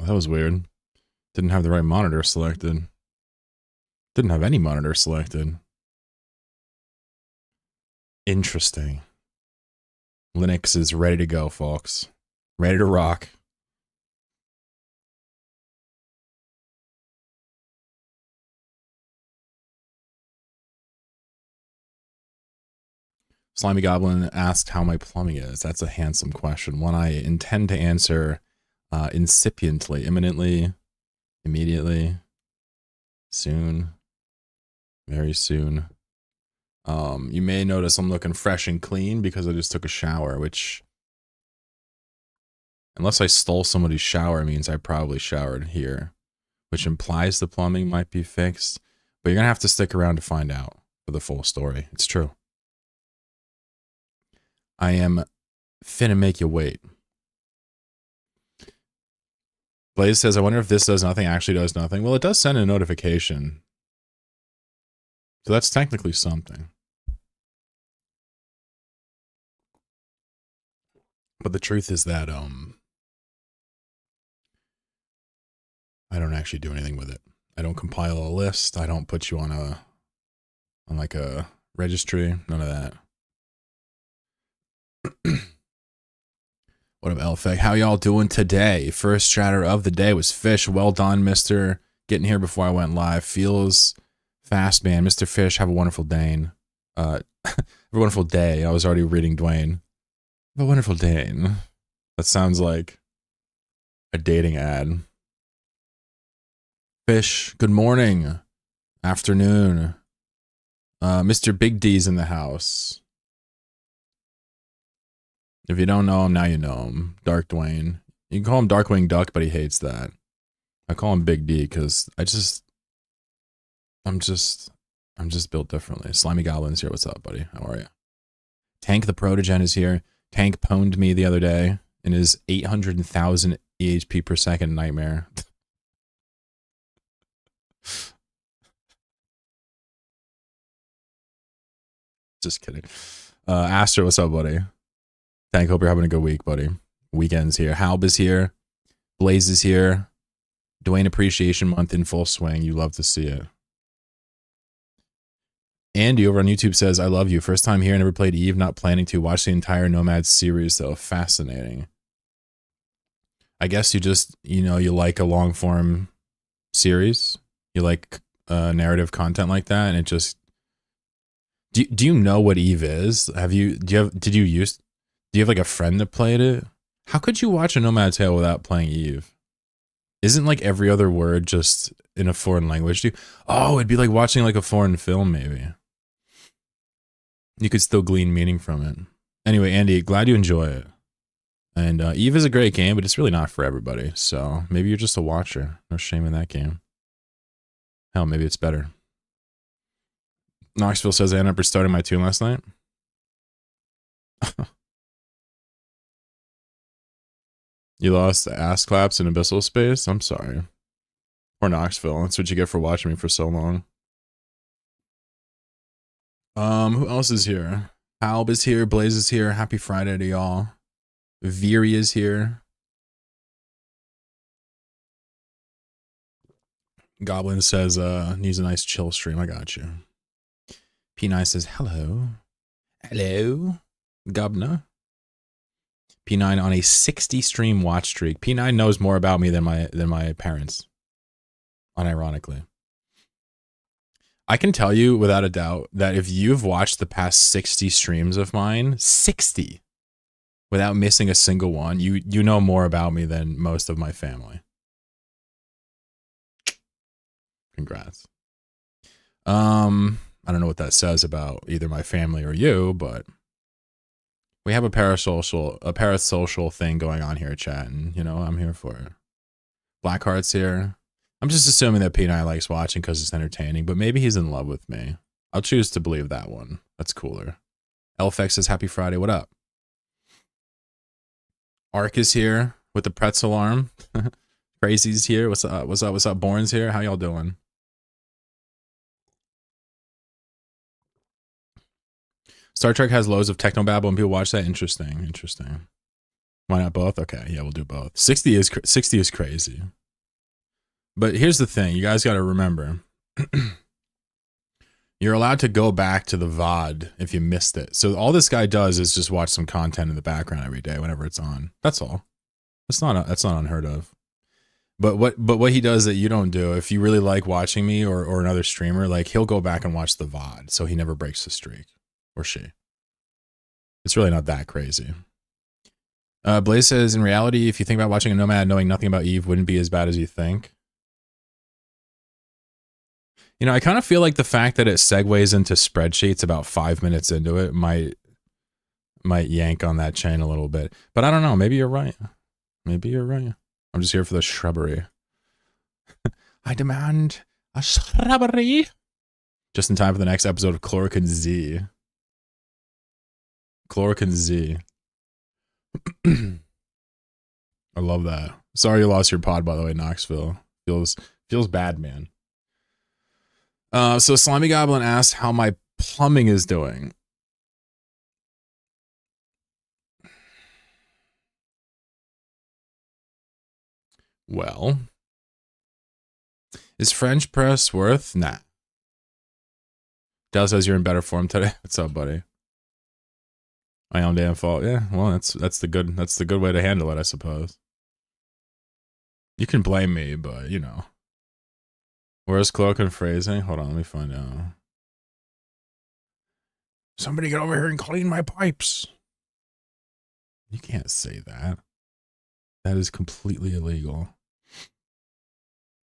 Well, that was weird. Didn't have the right monitor selected. Didn't have any monitor selected. Interesting. Linux is ready to go, folks. Ready to rock. Slimy Goblin asked how my plumbing is. That's a handsome question. One I intend to answer incipiently, imminently, immediately, soon, very soon. You may notice I'm looking fresh and clean because I just took a shower, which, unless I stole somebody's shower, means I probably showered here, which implies the plumbing might be fixed. But you're going to have to stick around to find out for the full story. It's true. I am finna make you wait. Blaze says, I wonder if this does nothing actually does nothing. Well, it does send a notification. So that's technically something. But the truth is that I don't actually do anything with it. I don't compile a list. I don't put you on like a registry. None of that. What up, Elfeg? How y'all doing today? First chatter of the day was Fish. Well done, Mr. Getting here before I went live. Feels fast, man. Mr. Fish, have a wonderful day. Have a wonderful day. I was already reading Dwayne. Have a wonderful day. That sounds like a dating ad. Fish, good morning. Afternoon. Mr. Big D's in the house. If you don't know him, now you know him. Dark Dwayne. You can call him Darkwing Duck, but he hates that. I call him Big D because I'm just built differently. Slimy Goblin's here. What's up, buddy? How are you? Tank the Protogen is here. Tank pwned me the other day in his 800,000 EHP per second nightmare. Just kidding. Astro, what's up, buddy? Tank, hope you're having a good week, buddy. Weekend's here. Halb is here. Blaze is here. Dwayne Appreciation Month in full swing. You love to see it. Andy over on YouTube says, I love you. First time here, never played Eve, not planning to. Watch the entire Nomad series, though. Fascinating. I guess you just, you like a long form series. You like narrative content like that, and it just... Do you know what Eve is? Do you have like a friend that played it? How could you watch a Nomad Tale without playing Eve? Isn't like every other word just in a foreign language? Oh, it'd be like watching like a foreign film, maybe. You could still glean meaning from it. Anyway, Andy, glad you enjoy it. And Eve is a great game, but it's really not for everybody. So maybe you're just a watcher. No shame in that game. Hell, maybe it's better. Knoxville says, I ended up restarting my tune last night. You lost the ass claps in Abyssal Space? I'm sorry. Or Knoxville. That's what you get for watching me for so long. Who else is here? Halb is here. Blaze is here. Happy Friday to y'all. Veery is here. Goblin says, needs a nice chill stream. I got you. P9 says, hello. Hello. Gobna. P9 on a 60 stream watch streak. P9 knows more about me than my parents. Unironically. I can tell you without a doubt that if you've watched the past 60 streams of mine, 60, without missing a single one, you know more about me than most of my family. Congrats. I don't know what that says about either my family or you, but we have a parasocial thing going on here, chat, and I'm here for it. Blackheart's here. I'm just assuming that P9 likes watching because it's entertaining, but maybe he's in love with me. I'll choose to believe that one. That's cooler. LFX says, happy Friday. What up? Ark is here with the pretzel arm. Crazy's here. What's up? What's up? What's up? Born's here. How y'all doing? Star Trek has loads of technobabble and people watch that. Interesting. Interesting. Why not both? Okay, yeah, we'll do both. 60 is crazy. But here's the thing, you guys got to remember. You're allowed to go back to the VOD if you missed it. So all this guy does is just watch some content in the background every day whenever it's on. That's all. That's not unheard of. But what he does that you don't do, if you really like watching me or another streamer, like he'll go back and watch the VOD so he never breaks the streak. Or she. It's really not that crazy. Blaze says, in reality, if you think about watching a Nomad knowing nothing about Eve wouldn't be as bad as you think. You know, I kind of feel like the fact that it segues into spreadsheets about 5 minutes into it might yank on that chain a little bit. But I don't know. Maybe you're right. Maybe you're right. I'm just here for the shrubbery. I demand a shrubbery. Just in time for the next episode of Chloroquine Z. Chloroquine Z. I love that. Sorry you lost your pod, by the way, Knoxville. Feels bad, man. So Slimy Goblin asked how my plumbing is doing. Well, is French press worth? Nah. Dell says you're in better form today. What's up, buddy? My own damn fault. Yeah, well, that's the good way to handle it, I suppose. You can blame me, but you know. Where's cloak and phrasing? Hold on, let me find out. Somebody get over here and clean my pipes. You can't say that. That is completely illegal.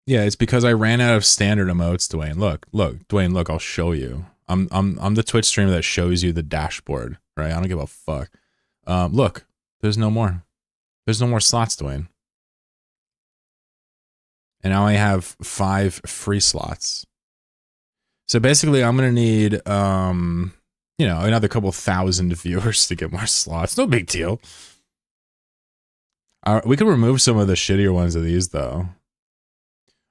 Yeah, it's because I ran out of standard emotes, Dwayne. Look, Dwayne, look, I'll show you. I'm the Twitch streamer that shows you the dashboard, right? I don't give a fuck. Look, there's no more. There's no more slots, Dwayne. And now I have 5 free slots. So basically, I'm gonna need, you know, another couple thousand viewers to get more slots. No big deal. We could remove some of the shittier ones of these, though.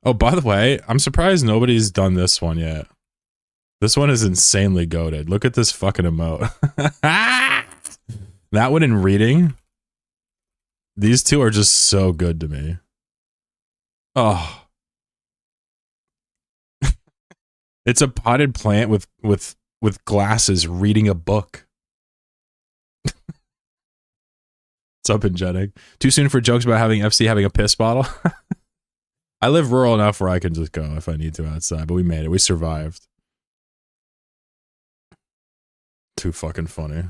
Oh, by the way, I'm surprised nobody's done this one yet. This one is insanely goated. Look at this fucking emote. That one in reading. These two are just so good to me. Oh. It's a potted plant with glasses reading a book. What's up, Ingenic? Too soon for jokes about having FC having a piss bottle? I live rural enough where I can just go if I need to outside, but we made it. We survived. Too fucking funny.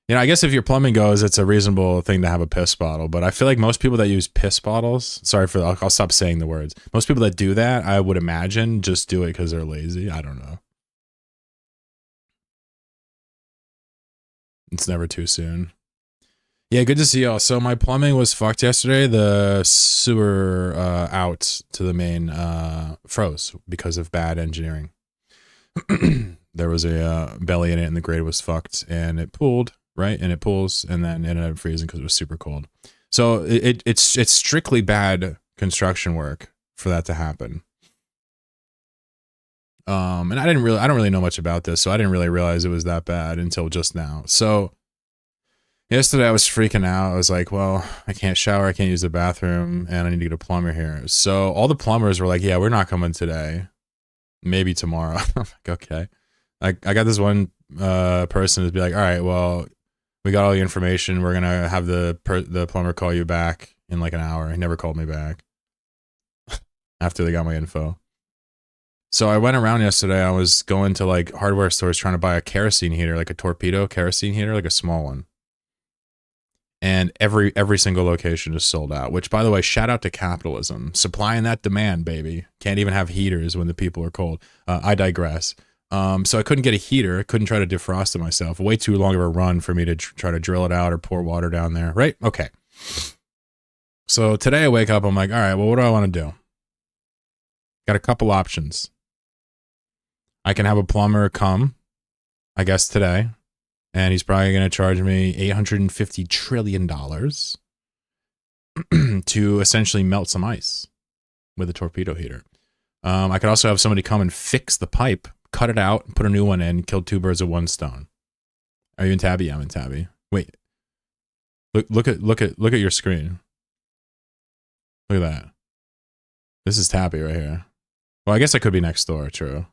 You know, I guess if your plumbing goes, it's a reasonable thing to have a piss bottle, but I feel like most people that use piss bottles, sorry for I'll stop saying the words. Most people that do that, I would imagine, just do it because they're lazy. I don't know. It's never too soon. Yeah, good to see y'all. So my plumbing was fucked yesterday. The sewer out to the main froze because of bad engineering. There was a belly in it and the grate was fucked and it pooled, right? And it pools and then ended up freezing because it was super cold. So it's strictly bad construction work for that to happen. And I don't really know much about this, so I didn't really realize it was that bad until just now. So yesterday I was freaking out. I was like, well, I can't shower, I can't use the bathroom, and I need to get a plumber here. So all the plumbers were like, yeah, we're not coming today. Maybe tomorrow. I'm like, okay. I got this one person to be like, all right, well, we got all the information. We're going to have the plumber call you back in like an hour. He never called me back after they got my info. So I went around yesterday. I was going to like hardware stores trying to buy a kerosene heater, like a torpedo kerosene heater, like a small one. And every single location is sold out, which, by the way, shout out to capitalism. Supply and that demand, baby. Can't even have heaters when the people are cold. I digress. So I couldn't get a heater. I couldn't try to defrost it myself. Way too long of a run for me to try to drill it out or pour water down there, right? Okay. So today I wake up, I'm like, all right, well, what do I want to do? Got a couple options. I can have a plumber come, I guess today, and he's probably going to charge me $850 trillion to essentially melt some ice with a torpedo heater. I could also have somebody come and fix the pipe, cut it out, put a new one in, kill 2 birds with 1 stone. Are you in Tabby? I'm in Tabby. Wait. Look at your screen. Look at that. This is Tabby right here. Well, I guess I could be next door. True.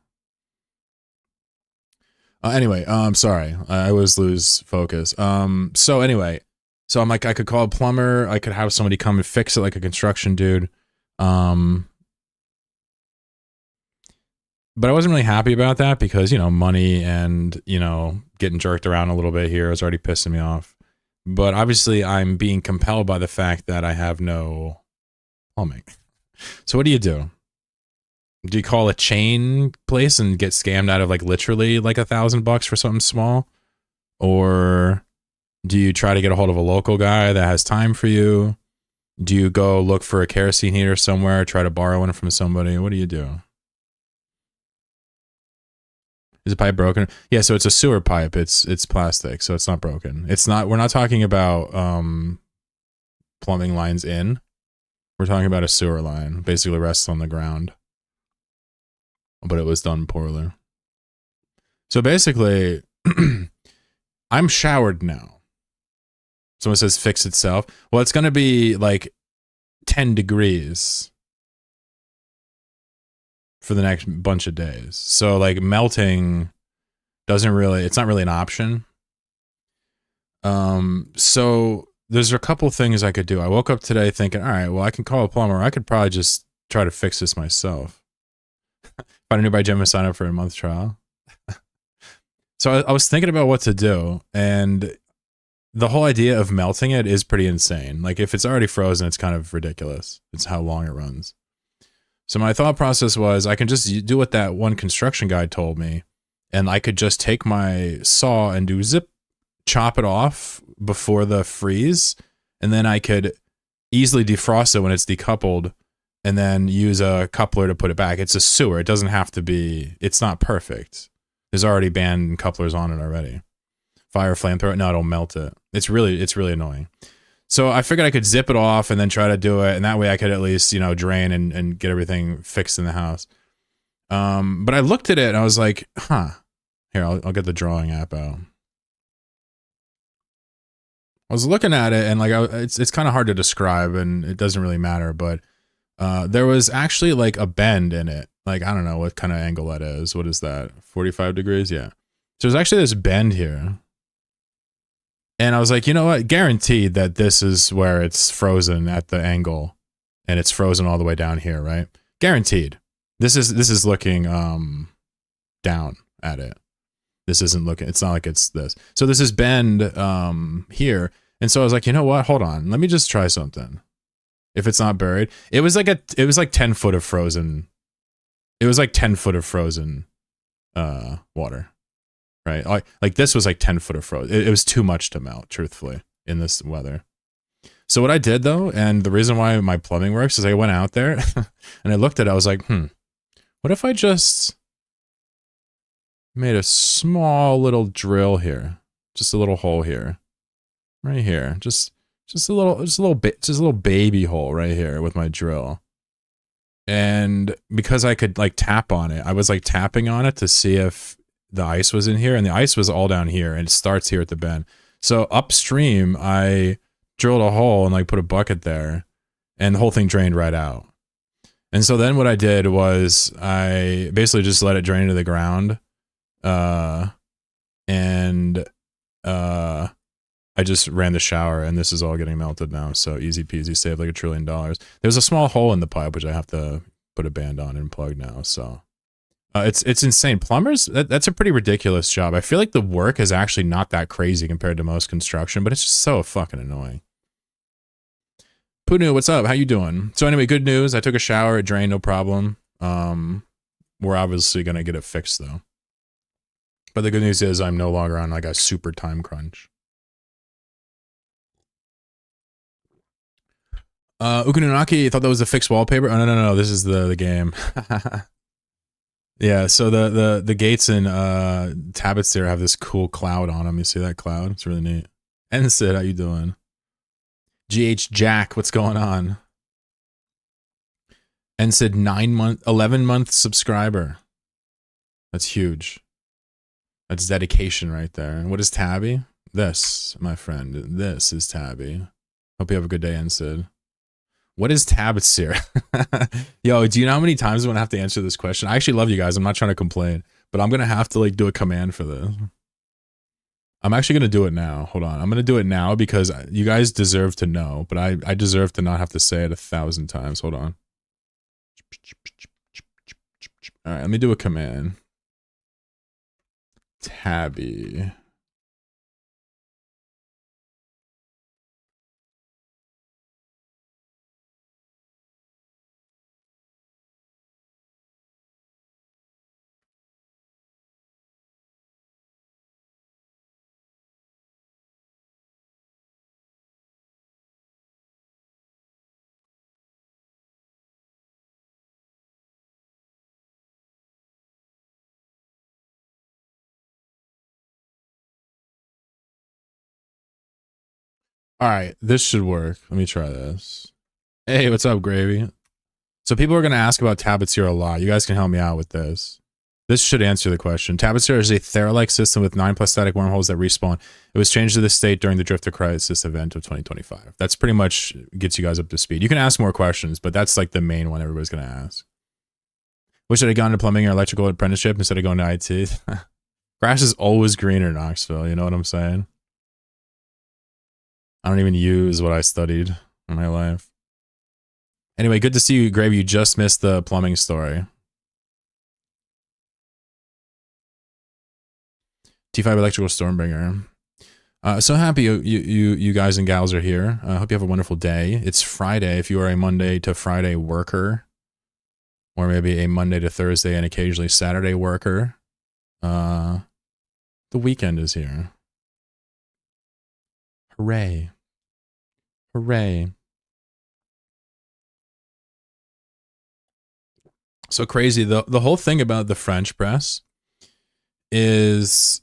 Anyway, sorry. I always lose focus. So anyway, so I'm like, I could call a plumber. I could have somebody come and fix it, like a construction dude. But I wasn't really happy about that because, you know, money and, you know, getting jerked around a little bit here is already pissing me off. But obviously I'm being compelled by the fact that I have no plumbing. So what do? Do you call a chain place and get scammed out of like literally like $1,000 for something small? Or do you try to get a hold of a local guy that has time for you? Do you go look for a kerosene heater somewhere, try to borrow one from somebody? What do you do? Is the pipe broken? Yeah, so it's a sewer pipe. It's plastic, so it's not broken. It's not. We're not talking about plumbing lines in. We're talking about a sewer line, basically rests on the ground. But it was done poorly. So basically, I'm showered now. Someone says fix itself. Well, it's going to be like 10 degrees for the next bunch of days. So like melting it's not really an option. So there's a couple things I could do. I woke up today thinking, all right, well, I can call a plumber. I could probably just try to fix this myself. Find a nearby gym and sign up for a month trial. So I was thinking about what to do, and the whole idea of melting it is pretty insane. Like if it's already frozen, it's kind of ridiculous. It's how long it runs. So my thought process was I can just do what that one construction guy told me, and I could just take my saw and do zip, chop it off before the freeze, and then I could easily defrost it when it's decoupled, and then use a coupler to put it back. It's a sewer. It doesn't have to be, it's not perfect. There's already band couplers on it already. Fire flamethrower, no, it'll melt it. It's really annoying. So I figured I could zip it off and then try to do it, and that way I could at least, you know, drain and get everything fixed in the house. But I looked at it and I was like, huh. Here, I'll get the drawing app out. I was looking at it and like it's kind of hard to describe and it doesn't really matter, but there was actually like a bend in it. Like I don't know what kind of angle that is. What is that? 45 degrees? Yeah. So there's actually this bend here. And I was like, you know what? Guaranteed that this is where it's frozen at the angle, and it's frozen all the way down here, right? Guaranteed. This is looking down at it. This isn't looking. It's not like it's this. So this is bend here, and so I was like, you know what? Hold on. Let me just try something. If it's not buried, it was like 10 foot of frozen. It was like 10 foot of frozen water. Right, like this was like 10 foot of frozen. It was too much to melt, truthfully, in this weather. So what I did though, and the reason why my plumbing works is I went out there and I looked at it. I was like, what if I just made a small little drill here, just a little hole here, right here, just a little baby hole right here with my drill. And because I could like tap on it, I was like tapping on it to see if the ice was in here, and the ice was all down here, and it starts here at the bend. So upstream, I drilled a hole and like put a bucket there, and the whole thing drained right out. And so then what I did was I basically just let it drain to the ground, and I just ran the shower, and this is all getting melted now. So easy peasy, saved like $1 trillion. There's a small hole in the pipe which I have to put a band on and plug now. So. It's insane. Plumbers, that's a pretty ridiculous job. I feel like the work is actually not that crazy compared to most construction, but it's just so fucking annoying. Punu, what's up? How you doing? So anyway, good news. I took a shower. It drained, no problem. We're obviously going to get it fixed, though. But the good news is I'm no longer on like a super time crunch. Ukununaki thought that was a fixed wallpaper. Oh, no. This is the game. Yeah, so the gates in Tabbits there have this cool cloud on them. You see that cloud? It's really neat. And Sid, how you doing? GH Jack, what's going on? And Sid, 11-month subscriber. That's huge. That's dedication right there. And what is Tabby? This, my friend, this is Tabby. Hope you have a good day, Ensid. What is Tabit's? Yo, do you know how many times I'm gonna have to answer this question? I actually love you guys. I'm not trying to complain, but I'm gonna have to like do a command for this. I'm actually gonna do it now. Hold on. I'm gonna do it now because you guys deserve to know, but I deserve to not have to say it 1,000 times. Hold on. All right, let me do a command. Tabby. All right, this should work. Let me try this. Hey, what's up, Gravy? So people are going to ask about Tabit's a lot. You guys can help me out with this. This should answer the question. Tabit's is a Thera-like system with 9+ static wormholes that respawn. It was changed to this state during the Drifter Crisis event of 2025. That's pretty much gets you guys up to speed. You can ask more questions, but that's like the main one everybody's going to ask. Wish I had gone to plumbing or electrical apprenticeship instead of going to IT. Grass is always greener in Knoxville, you know what I'm saying? I don't even use what I studied in my life. Anyway, good to see you, Gravy. You just missed the plumbing story. T5 Electrical Stormbringer. So happy you guys and gals are here. I hope you have a wonderful day. It's Friday if you are a Monday to Friday worker. Or maybe a Monday to Thursday and occasionally Saturday worker. The weekend is here. Hooray. Hooray. So crazy. The whole thing about the French press is...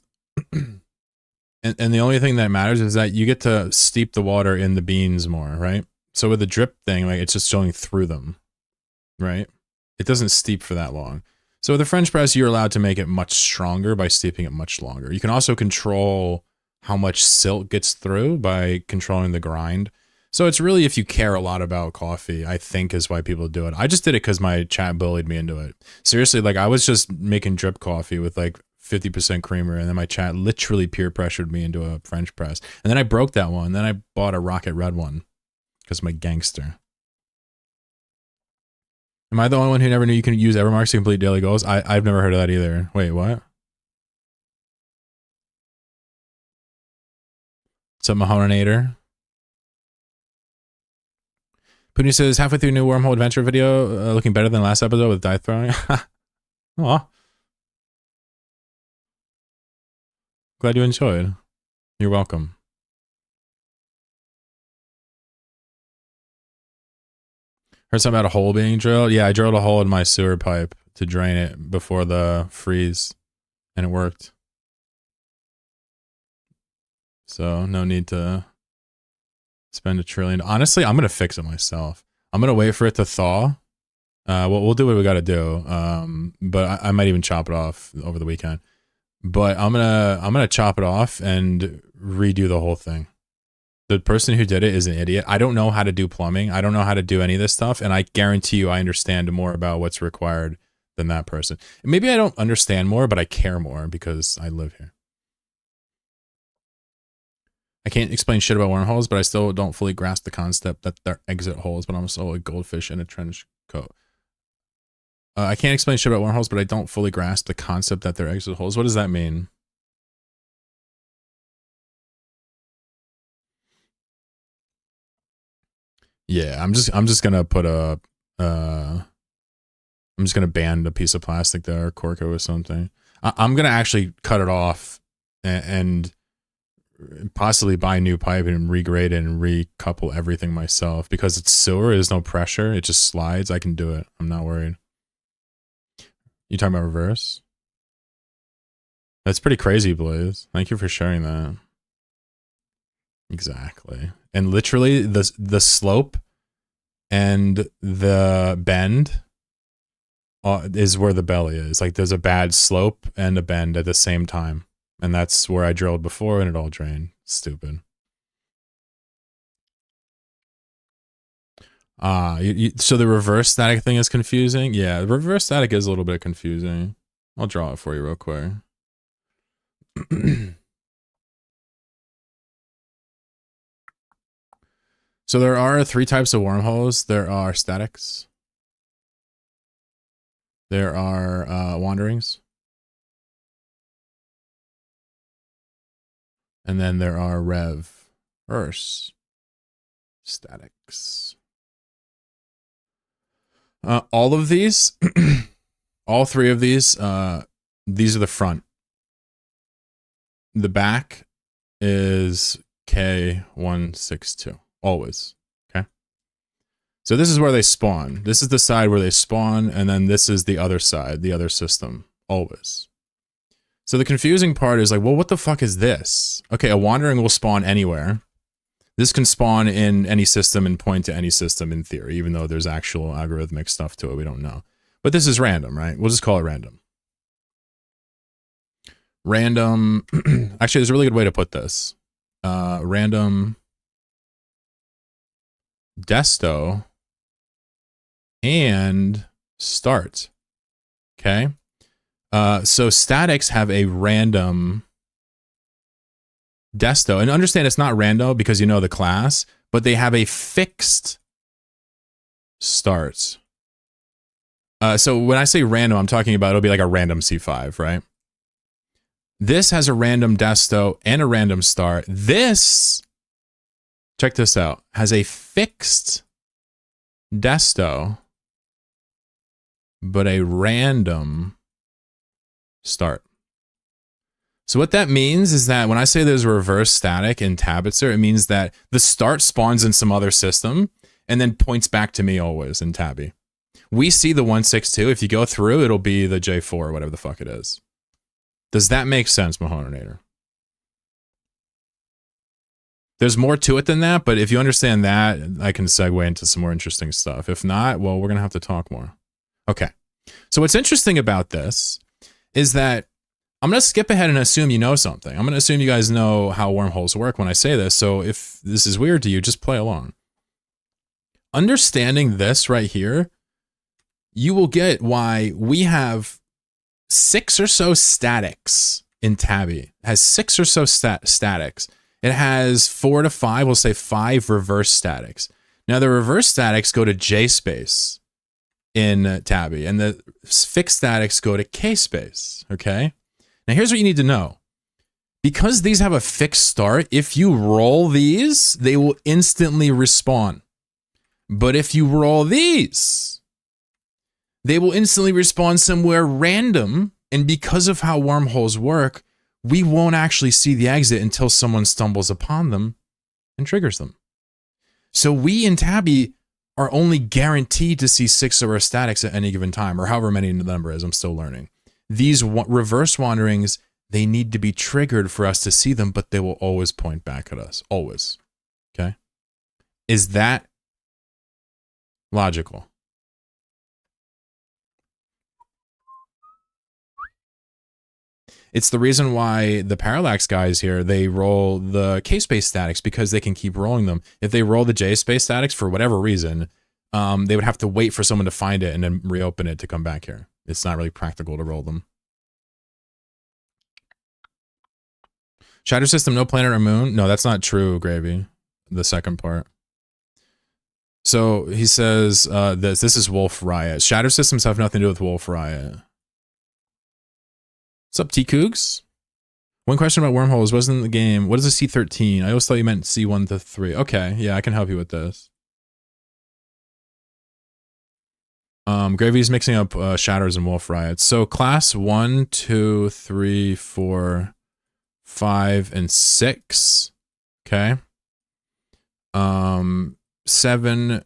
and the only thing that matters is that you get to steep the water in the beans more, right? So with the drip thing, like it's just going through them, right? It doesn't steep for that long. So with the French press, you're allowed to make it much stronger by steeping it much longer. You can also control how much silt gets through by controlling the grind. So it's really, if you care a lot about coffee, I think is why people do it. I just did it because my chat bullied me into it. Seriously, like I was just making drip coffee with like 50% creamer, and then my chat literally peer pressured me into a French press. And then I broke that one. Then I bought a Rocket Red one because I'm a gangster. Am I the only one who never knew you can use Evermarks to complete daily goals? I've never heard of that either. Wait, what? What's up, Mahoninator? Poonie says, halfway through new wormhole adventure video, looking better than last episode with die throwing. Aw. Glad you enjoyed. You're welcome. Heard something about a hole being drilled? Yeah, I drilled a hole in my sewer pipe to drain it before the freeze, and it worked. So, no need to spend $1 trillion. Honestly, I'm going to fix it myself. I'm going to wait for it to thaw. We'll do what we got to do. But I might even chop it off over the weekend. But I'm gonna chop it off and redo the whole thing. The person who did it is an idiot. I don't know how to do plumbing. I don't know how to do any of this stuff, and I guarantee you I understand more about what's required than that person. Maybe I don't understand more, but I care more because I live here. I can't explain shit about wormholes, but I still don't fully grasp the concept that they're exit holes, but I'm still a goldfish in a trench coat. I can't explain shit about wormholes, but I don't fully grasp the concept that they're exit holes. What does that mean? Yeah, I'm just gonna put a I'm just gonna band a piece of plastic there, or cork it with something. I'm gonna actually cut it off and possibly buy a new pipe and regrade it and recouple everything myself, because it's sewer. There's no pressure. It just slides. I can do it. I'm not worried. You talking about reverse? That's pretty crazy, Blaze. Thank you for sharing that. Exactly. And literally the slope and the bend is where the belly is. Like there's a bad slope and a bend at the same time. And that's where I drilled before and it all drained. Stupid. So the reverse static thing is confusing? Yeah, the reverse static is a little bit confusing. I'll draw it for you real quick. So there are 3 types of wormholes. There are statics. There are wanderings. And then there are reverse statics. All of these, all 3 of these are the front. The back is K162, always, okay? So this is where they spawn. This is the side where they spawn, and then this is the other side, the other system, always. So the confusing part is like, well, what the fuck is this? Okay, a wandering will spawn anywhere. This can spawn in any system and point to any system in theory, even though there's actual algorithmic stuff to it, we don't know. But this is random, right? We'll just call it random. Random, actually, there's a really good way to put this. Random desto and start, okay? So statics have a random desto, and understand it's not rando because you know the class, but they have a fixed start. So when I say random, I'm talking about it'll be like a random C5, right? This has a random desto and a random start. This, check this out, has a fixed desto, but a random start. So what that means is that when I say there's a reverse static in Tabitzer, it means that the start spawns in some other system and then points back to me always in Tabby. We see the 162. If you go through, it'll be the J4 or whatever the fuck it is. Does that make sense, Mahoninator? There's more to it than that, but if you understand that, I can segue into some more interesting stuff. If not, well, we're going to have to talk more. Okay. So what's interesting about this is that I'm going to skip ahead and assume you know something. I'm going to assume you guys know how wormholes work when I say this, so if this is weird to you, just play along. Understanding this right here, you will get why we have 6 or so statics in Tabby. It has 6 or so statics. It has 4 to 5, we'll say 5 reverse statics. Now the reverse statics go to J space in Tabby, and the fixed statics go to K space, okay? Now here's what you need to know. Because these have a fixed start, if you roll these, they will instantly respawn. But if you roll these, they will instantly respawn somewhere random, and because of how wormholes work, we won't actually see the exit until someone stumbles upon them and triggers them. So we in Tabby are only guaranteed to see 6 of our statics at any given time, or however many the number is, I'm still learning. These reverse wanderings, they need to be triggered for us to see them, but they will always point back at us. Always. Okay? Is that logical? It's the reason why the parallax guys here, they roll the K-space statics because they can keep rolling them. If they roll the J-space statics for whatever reason, they would have to wait for someone to find it and then reopen it to come back here. It's not really practical to roll them. Shadow system, no planet or moon? No, that's not true, Gravy. The second part. So he says this is Wolf Riot. Shadow systems have nothing to do with Wolf Riot. What's up, T-Cougs? One question about wormholes. Wasn't the game. What is a C13? I always thought you meant C1 to 3. Okay, yeah, I can help you with this. Gravy's mixing up Shatters and Wolf Riots. So class 1, 2, 3, 4, 5, and 6. Okay. 7,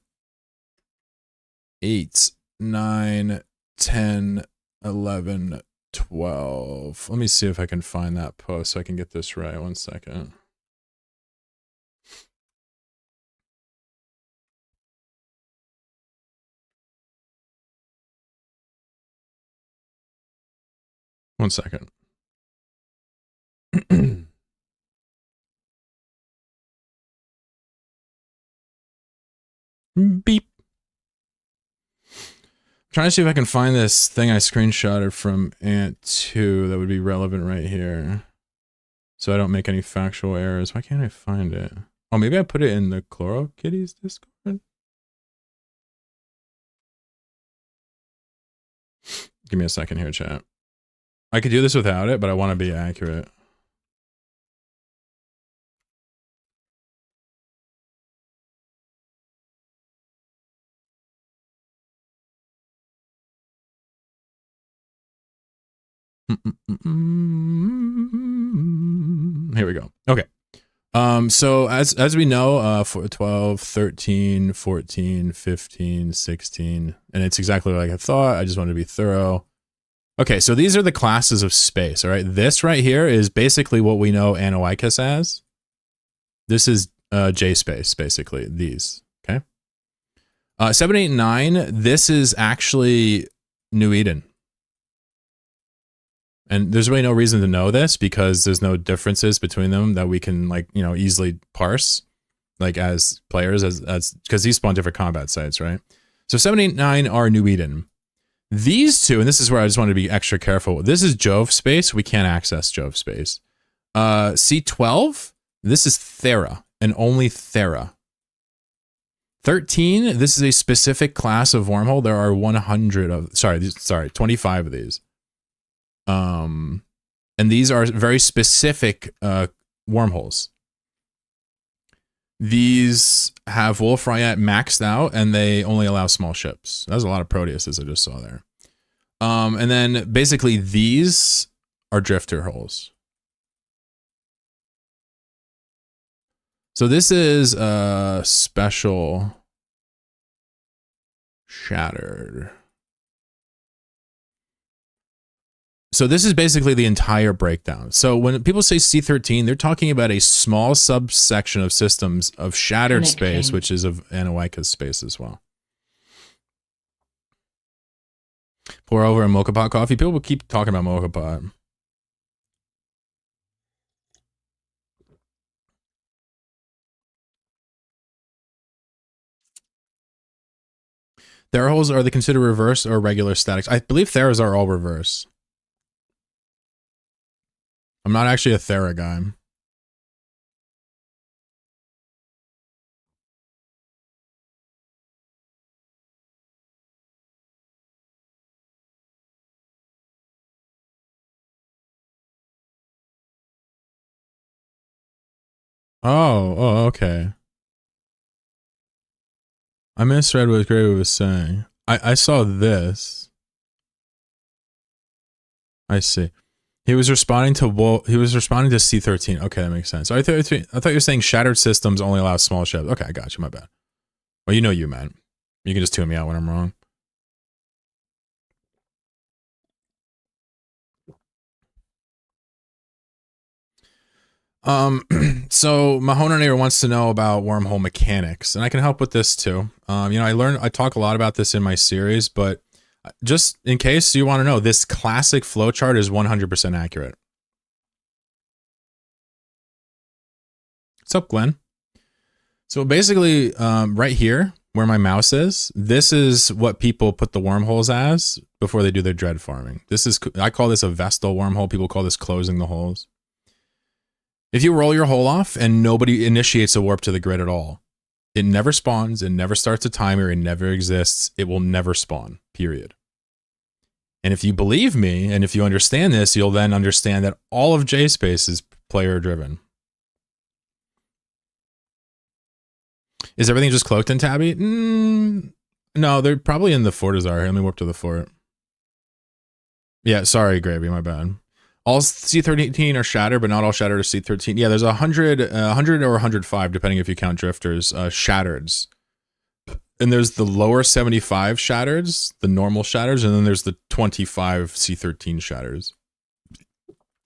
8, 9, 10, 11, 12. Let me see if I can find that post so I can get this right. 1 second. One second. Beep. Trying to see if I can find this thing I screenshotted from Ant 2 that would be relevant right here. So I don't make any factual errors. Why can't I find it? Oh, maybe I put it in the ChloroKitties Discord? Give me a second here, chat. I could do this without it, but I want to be accurate. Here we go. Okay. So as we know, for 12, 13, 14, 15, 16, and it's exactly like I thought. I just wanted to be thorough. Okay, so these are the classes of space, all right? This right here is basically what we know Anoicus as. This is J space, basically, these, okay? 7, 8, 9, this is actually New Eden. And there's really no reason to know this because there's no differences between them that we can, like, you know, easily parse, like, as players, as because these spawn different combat sites, right? So 7, 8, 9 are New Eden. These two, and this is where I just want to be extra careful. This is Jove space. We can't access Jove space. C12, this is Thera, and only Thera. 13, this is a specific class of wormhole. There are 100 of, sorry, 25 of these. And these are very specific wormholes. These have Wolf Riot maxed out, and they only allow small ships. That's a lot of Proteuses I just saw there. And then basically these are drifter holes. So this is a special shattered. So this is basically the entire breakdown. So when people say C13, they're talking about a small subsection of systems of shattered space, which is of Anoicus space as well. Pour over a mocha pot coffee. People will keep talking about mocha pot. Thera holes, are they considered reverse or regular statics? I believe Theras are all reverse. I'm not actually a Thera guy. Oh, okay. I misread what Gravy was saying. I saw this. I see. He was responding to C13. Okay, that makes sense. I thought you were saying shattered systems only allow small ships. Okay, I got you. My bad. Well, you know you, man. You can just tune me out when I'm wrong. So Mahonator wants to know about wormhole mechanics, and I can help with this too. You know, I talk a lot about this in my series, but just in case you want to know, this classic flowchart is 100% accurate. What's up, Glenn? So basically, right here, where my mouse is, this is what people put the wormholes as before they do their dread farming. I call this a Vestal wormhole. People call this closing the holes. If you roll your hole off and nobody initiates a warp to the grid at all, it never spawns, it never starts a timer, it never exists, it will never spawn, period. And if you believe me, and if you understand this, you'll then understand that all of JSpace is player-driven. Is everything just cloaked in Tabby? No, they're probably in the Fortizar. Let me warp to the fort. Yeah, sorry, Gravy, my bad. All C13 are shattered, but not all shattered are C13. Yeah, there's 100 or 105, depending if you count drifters, shattereds. And there's the lower 75 shattereds, the normal shatters, and then there's the 25 C13 shatters.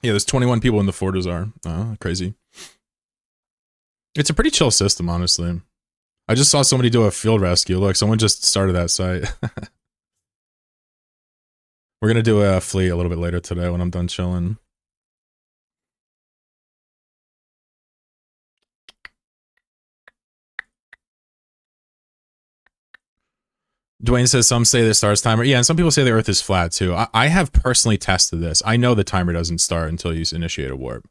Yeah, there's 21 people in the Fortizar. Oh, crazy. It's a pretty chill system, honestly. I just saw somebody do a field rescue. Look, someone just started that site. We're going to do a fleet a little bit later today when I'm done chilling. Dwayne says some say the starts timer. Yeah, and some people say the Earth is flat too. I have personally tested this. I know the timer doesn't start until you initiate a warp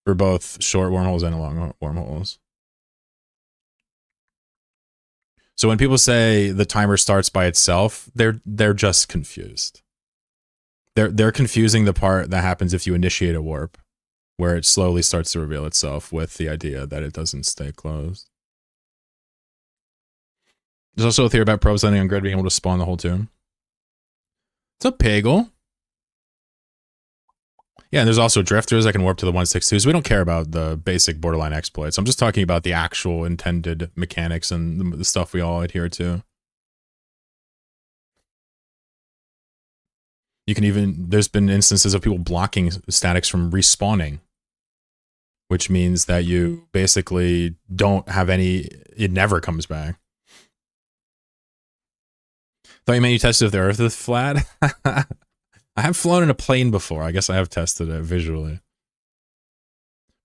for both short wormholes and long wormholes. So when people say the timer starts by itself, they're just confused. They're confusing the part that happens if you initiate a warp, where it slowly starts to reveal itself with the idea that it doesn't stay closed. There's also a theory about probes landing on grid being able to spawn the whole tomb. It's a pagel. Yeah, and there's also drifters that can warp to the 162s. We don't care about the basic borderline exploits. I'm just talking about the actual intended mechanics and the stuff we all adhere to. You can even, there's been instances of people blocking statics from respawning, which means that you basically don't have any, it never comes back. Thought you meant you tested if the Earth is flat? I have flown in a plane before. I guess I have tested it visually.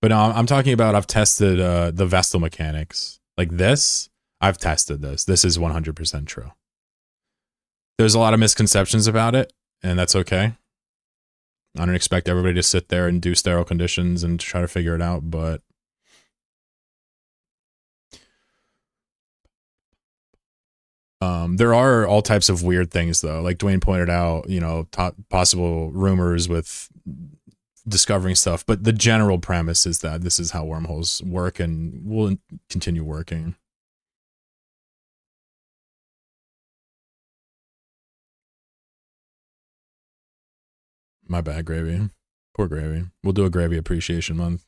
But no, I'm talking about I've tested the Vestal mechanics. Like this, I've tested this. This is 100% true. There's a lot of misconceptions about it, and that's okay. I don't expect everybody to sit there and do sterile conditions and try to figure it out, but there are all types of weird things, though. Like Dwayne pointed out, you know, possible rumors with discovering stuff. But the general premise is that this is how wormholes work and will continue working. My bad, Gravy. Poor Gravy. We'll do a Gravy Appreciation Month.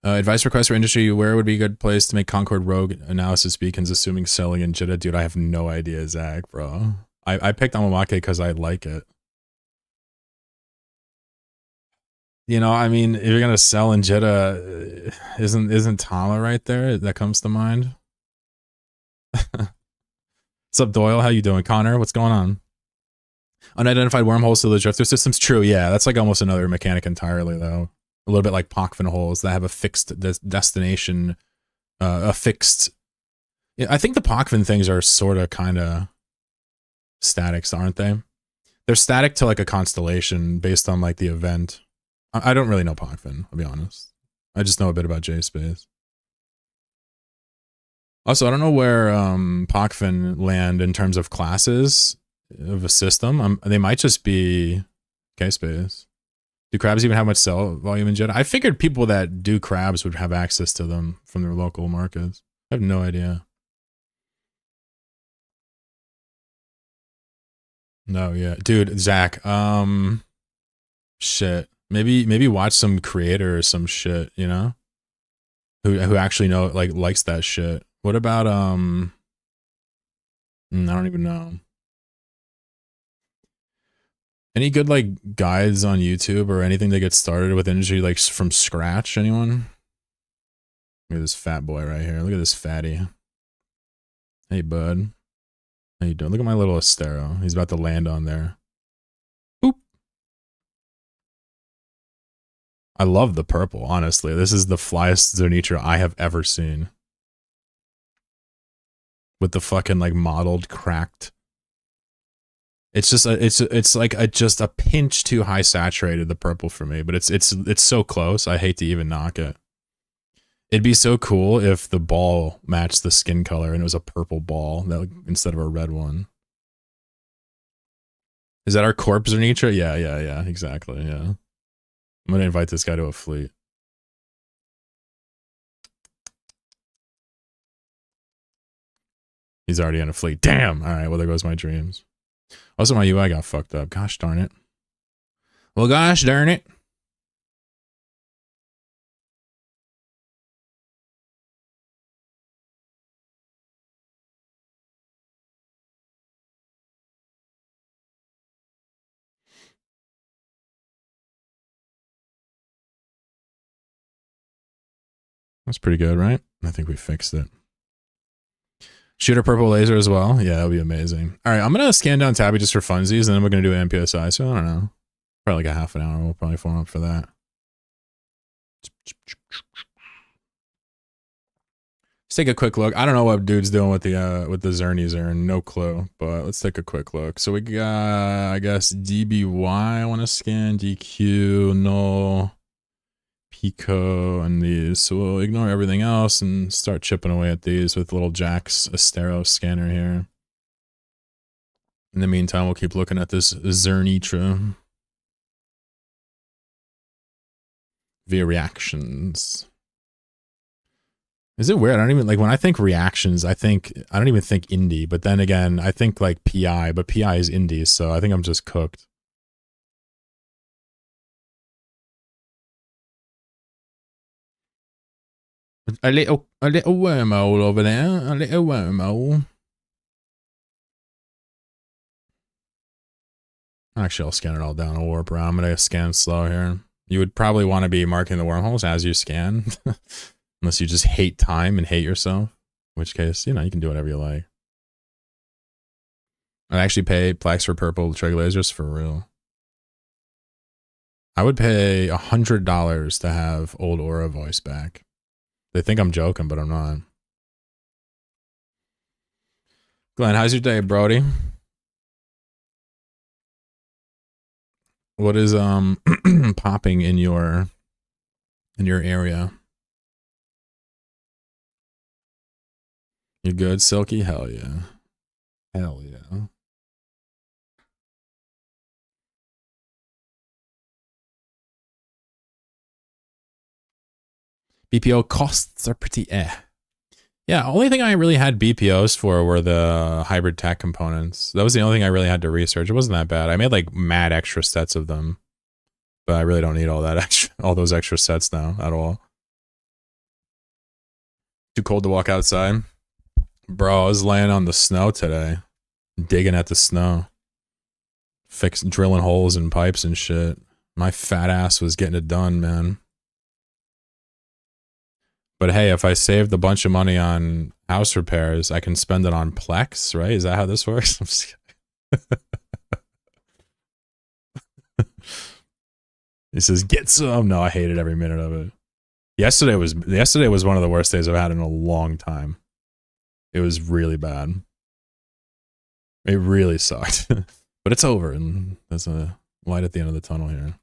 Advice request for industry. Where would be a good place to make Concord Rogue analysis beacons, assuming selling in Jitta? Dude, I have no idea, Zach, bro. I picked Amamake because I like it. You know, I mean, if you're gonna sell in Jitta, isn't Tama right there? That comes to mind. What's up, Doyle? How you doing? Connor, what's going on? Unidentified wormholes to the drifter systems? True, yeah. That's like almost another mechanic entirely, though. A little bit like Pochvan holes that have a fixed destination, a fixed... Yeah, I think the Pochvan things are sort of kind of statics, aren't they? They're static to like a constellation based on like the event. I don't really know Pochvan, I'll be honest. I just know a bit about J-Space. Also, I don't know where Pochvan land in terms of classes of a system. They might just be K-Space. Do crabs even have much cell volume in Jeddah? I figured people that do crabs would have access to them from their local markets. I have no idea. No, yeah. Dude, Zach, shit. Maybe watch some creator or some shit, you know? Who actually likes that shit. What about I don't even know. Any good like guides on YouTube or anything to get started with industry like from scratch? Anyone? Look at this fat boy right here. Look at this fatty. Hey bud, how you doing? Look at my little Astero. He's about to land on there. Boop. I love the purple. Honestly, this is the flyest Zonitra I have ever seen. With the fucking like mottled, cracked. It's just it's like just a pinch too high saturated, the purple for me, but it's so close. I hate to even knock it. It'd be so cool if the ball matched the skin color and it was a purple ball that instead of a red one. Is that our corpse or Nitra? Yeah, exactly. Yeah. I'm gonna invite this guy to a fleet. He's already on a fleet. Damn. All right. Well, there goes my dreams. Also, my UI got fucked up. Gosh darn it. Well, gosh darn it. That's pretty good, right? I think we fixed it. Shoot a purple laser as well. Yeah, that'll be amazing. All right, I'm going to scan down Tabby just for funsies, and then we're going to do an MPSI. So I don't know. Probably like a half an hour. We'll probably form up for that. Let's take a quick look. I don't know what dude's doing with the Zernies there, no clue. But let's take a quick look. So we got, I guess, DBY I want to scan, DQ, no, Pico, and these. So we'll ignore everything else and start chipping away at these with little Jack's Astero scanner here. In the meantime, we'll keep looking at this Zernitra via reactions. Is it weird? I don't even, like, when I think reactions, I don't even think indie, but then again, I think like PI, but PI is indie, so I think I'm just cooked. A little wormhole over there, a little wormhole. Actually, I'll scan it all down and warp around. I'm gonna scan slow here. You would probably want to be marking the wormholes as you scan. Unless you just hate time and hate yourself. In which case, you know, you can do whatever you like. I'd actually pay Plex for purple trig lasers for real. I would pay $100 to have old Aura voice back. They think I'm joking, but I'm not. Glenn, how's your day, Brody? What is popping in your area? You good, Silky? Hell yeah. Hell yeah. BPO costs are pretty Yeah, only thing I really had BPOs for were the hybrid tech components. That was the only thing I really had to research. It wasn't that bad. I made like mad extra sets of them. But I really don't need all those extra sets now at all. Too cold to walk outside. Bro, I was laying on the snow today. Digging at the snow. Drilling holes in pipes and shit. My fat ass was getting it done, man. But hey, if I saved a bunch of money on house repairs, I can spend it on Plex, right? Is that how this works? I'm just He says, get some. No, I hated every minute of it. Yesterday was one of the worst days I've had in a long time. It was really bad. It really sucked. But it's over, and there's a light at the end of the tunnel here.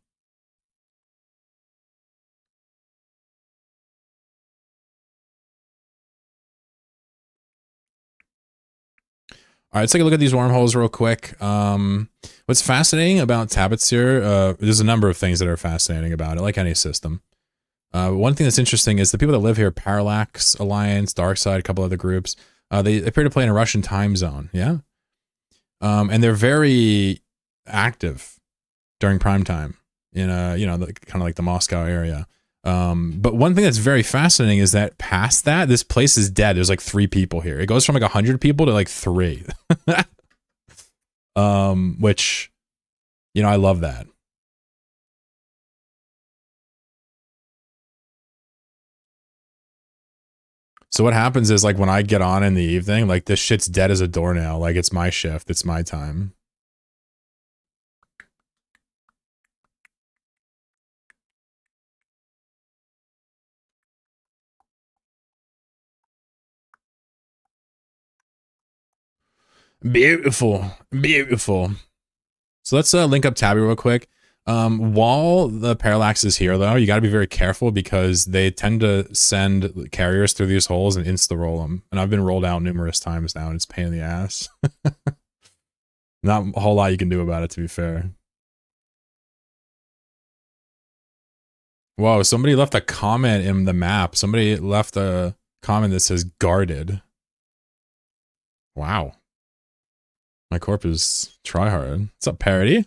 All right, let's take a look at these wormholes real quick. What's fascinating about Tabbits here, there's a number of things that are fascinating about it, like any system. One thing that's interesting is the people that live here, Parallax Alliance, Darkside, a couple other groups, they appear to play in a Russian time zone, yeah? And they're very active during prime time in, kind of like the Moscow area. But one thing that's very fascinating is that past that, this place is dead. There's like 3 people here. It goes from like 100 people to like 3. Which, I love that. So what happens is, like, when I get on in the evening, like, this shit's dead as a doornail. Like, it's my shift. It's my time. Beautiful. Beautiful. So let's link up Tabby real quick. While the Parallax is here, though, you got to be very careful because they tend to send carriers through these holes and insta-roll them. And I've been rolled out numerous times now, and it's a pain in the ass. Not a whole lot you can do about it, to be fair. Whoa, somebody left a comment in the map. Somebody left a comment that says guarded. Wow. My corp is tryhard. What's up, Parody?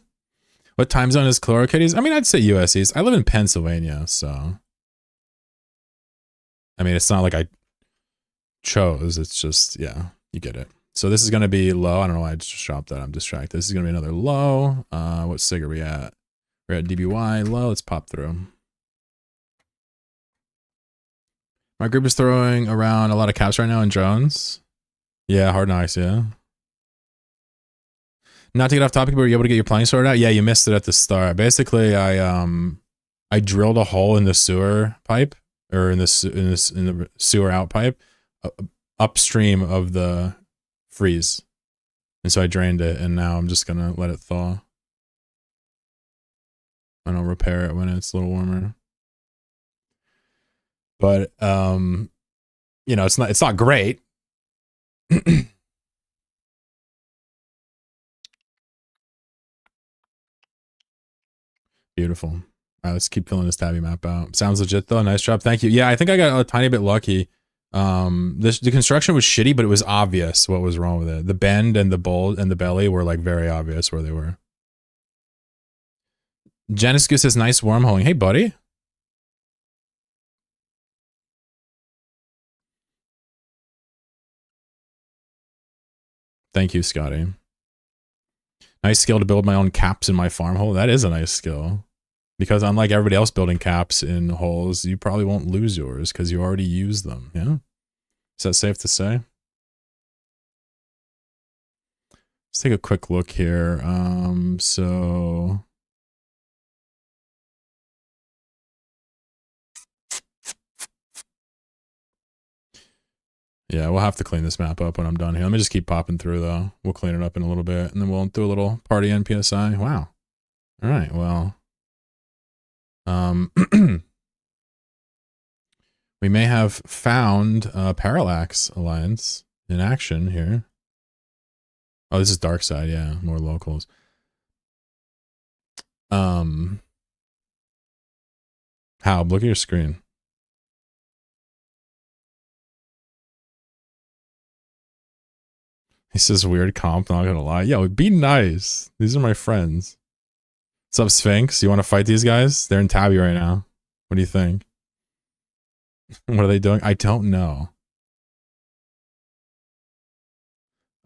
What time zone is ChloroKitties? I mean, I'd say US East. I live in Pennsylvania, so... I mean, it's not like I chose. It's just, yeah, you get it. So this is going to be low. I don't know why I just dropped that. I'm distracted. This is going to be another low. What sig are we at? We're at DBY low. Let's pop through. My group is throwing around a lot of caps right now in drones. Yeah, hard knocks, yeah. Not to get off topic, but were you able to get your planning sorted out? Yeah, you missed it at the start. Basically, I drilled a hole in the sewer pipe, or in the sewer out pipe, upstream of the freeze. And so I drained it, and now I'm just gonna let it thaw. And I'll repair it when it's a little warmer. But you know, it's not great. Beautiful. All right, let's keep filling this Tabby map out. Sounds legit though. Nice job. Thank you. Yeah, I think I got a tiny bit lucky. The construction was shitty, but it was obvious what was wrong with it. The bend and the bowl and the belly were like very obvious where they were. Genescu says nice wormholing. Hey, buddy. Thank you, Scotty. Nice skill to build my own caps in my farm hole. That is a nice skill. Because unlike everybody else building caps in holes, you probably won't lose yours because you already used them. Yeah? Is that safe to say? Let's take a quick look here. So... yeah, we'll have to clean this map up when I'm done here. Let me just keep popping through, though. We'll clean it up in a little bit, and then we'll do a little party NPSI. Wow. All right, well... we may have found Parallax Alliance in action here. Oh, this is Dark Side, yeah. More locals. How? Look at your screen. He says weird comp, not gonna lie. Yo, be nice. These are my friends. What's up, Sphinx? You want to fight these guys? They're in Tabby right now. What do you think? What are they doing? I don't know.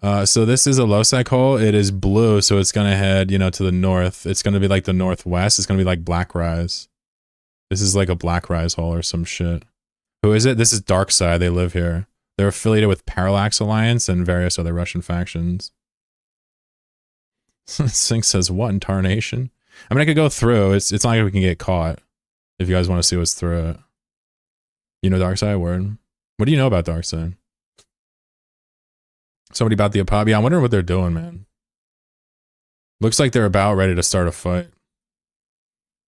So this is a low-sec hole. It is blue, so it's gonna head, you know, to the north. It's gonna be like the northwest. It's gonna be like Black Rise. This is like a Black Rise hole or some shit. Who is it? This is Dark Side. They live here. They're affiliated with Parallax Alliance and various other Russian factions. Sync says, what in tarnation? I mean, I could go through. It's not like we can get caught. If you guys want to see what's through it. You know Darkside? Word. What do you know about Darkside? Somebody about the Apop? Yeah, I wonder what they're doing, man. Looks like they're about ready to start a fight.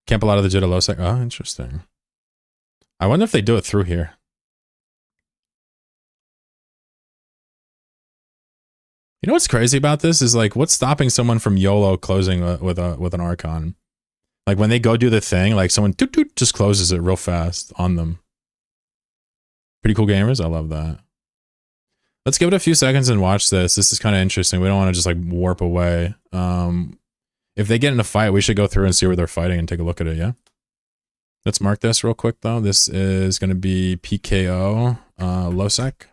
Camp a lot of the Jittalosec. Oh, interesting. I wonder if they do it through here. You know what's crazy about this is like, what's stopping someone from YOLO closing with an Archon? Like when they go do the thing, like someone toot toot just closes it real fast on them. Pretty cool gamers. I love that. Let's give it a few seconds and watch this. This is kind of interesting. We don't want to just like warp away. If they get in a fight, we should go through and see where they're fighting and take a look at it. Yeah. Let's mark this real quick though. This is going to be PKO Losec.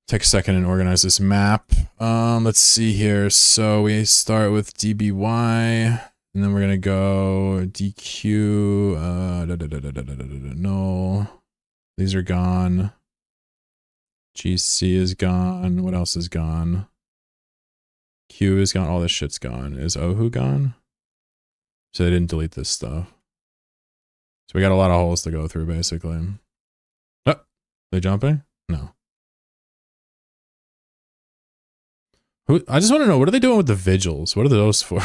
Take a second and organize this map. Let's see here. So we start with DBY, and then we're gonna go DQ. No, these are gone. GC is gone. What else is gone? Q is gone. All this shit's gone. Is Ohu gone? So they didn't delete this stuff. So we got a lot of holes to go through, basically. Oh, they jumping? No. I just want to know, what are they doing with the vigils? What are those for?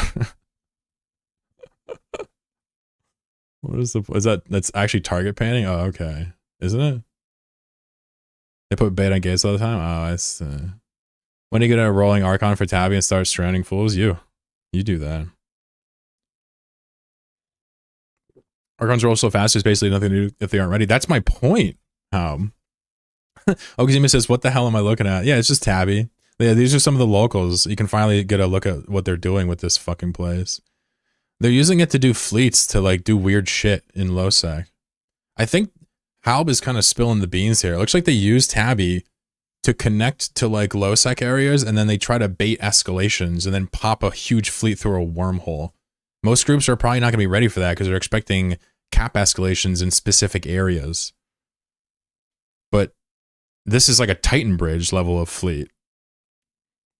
What is that's actually target panning? Oh, okay. Isn't it? They put bait on gates all the time? Oh, it's... when are you gonna rolling Archon for Tabby and start stranding fools? You do that. Archons roll so fast, there's basically nothing to do if they aren't ready. That's my point. Okazima says, what the hell am I looking at? Yeah, it's just Tabby. Yeah, these are some of the locals. You can finally get a look at what they're doing with this fucking place. They're using it to do fleets to like do weird shit in Losec. I think Halb is kind of spilling the beans here. It looks like they use Tabby to connect to like Losec areas, and then they try to bait escalations and then pop a huge fleet through a wormhole. Most groups are probably not going to be ready for that because they're expecting cap escalations in specific areas. But this is like a Titan Bridge level of fleet.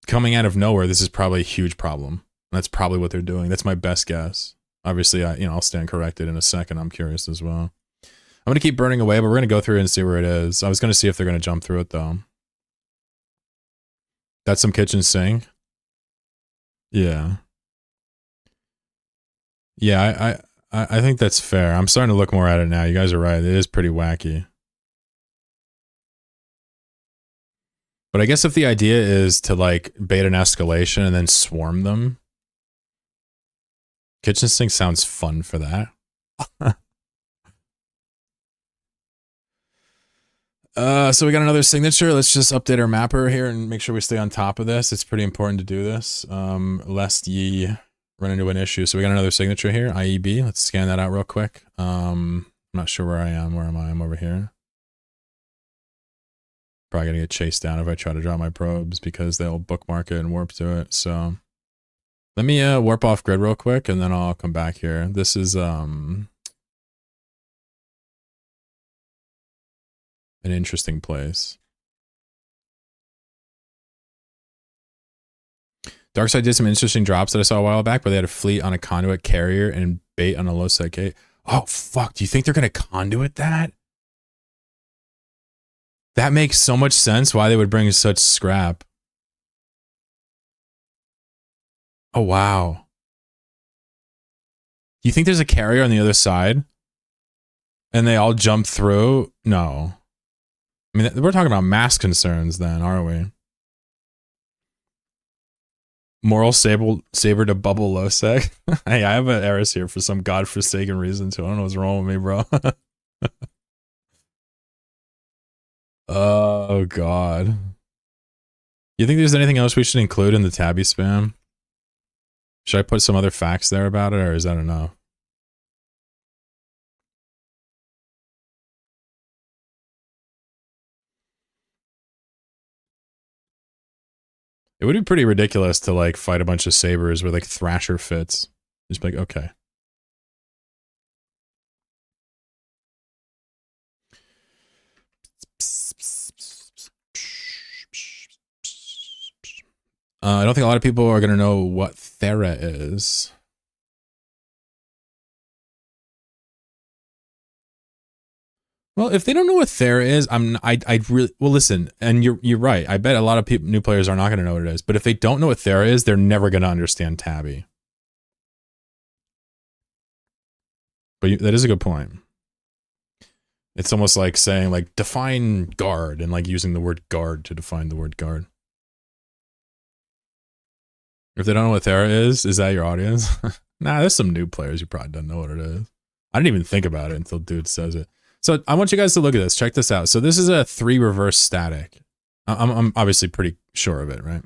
Coming out of nowhere, this is probably a huge problem. That's probably what they're doing. That's my best guess. Obviously, I'll stand corrected in a second. I'm curious as well. I'm gonna keep burning away, but we're gonna go through and see where it is. I was gonna see if they're gonna jump through it though. That's some kitchen sink. Yeah. Yeah, I think that's fair. I'm starting to look more at it now. You guys are right. It is pretty wacky. But I guess if the idea is to like bait an escalation and then swarm them, kitchen sink sounds fun for that. So we got another signature. Let's just update our mapper here and make sure we stay on top of this. It's pretty important to do this, lest ye run into an issue. So we got another signature here, IEB. Let's scan that out real quick. I'm not sure where I am. Where am I? I'm over here. Probably gonna get chased down if I try to draw my probes because they'll bookmark it and warp to it. So let me warp off grid real quick and then I'll come back here. This is an interesting place. Darkside did some interesting drops that I saw a while back, but they had a fleet on a conduit carrier and bait on a low side gate. Oh fuck! Do you think they're gonna conduit that? That makes so much sense. Why they would bring such scrap? Oh wow! Do you think there's a carrier on the other side, and they all jump through? No. I mean, we're talking about mass concerns then, aren't we? Moral saber to bubble low sec. Hey, I have an Eris here for some godforsaken reason too. I don't know what's wrong with me, bro. Oh god. You think there's anything else we should include in the Tabby spam? Should I put some other facts there about it, or is that enough? It would be pretty ridiculous to like fight a bunch of sabers with like Thrasher fits. Just be like, okay. I don't think a lot of people are going to know what Thera is. Well, if they don't know what Thera is, I really, well, listen, and you're right. I bet a lot of people, new players are not going to know what it is. But if they don't know what Thera is, they're never going to understand Tabby. But that is a good point. It's almost like saying, like, define guard, and like using the word guard to define the word guard. If they don't know what Thera is that your audience? Nah, there's some new players who probably don't know what it is. I didn't even think about it until dude says it. So I want you guys to look at this. Check this out. So this is a 3 reverse static. I'm obviously pretty sure of it, right?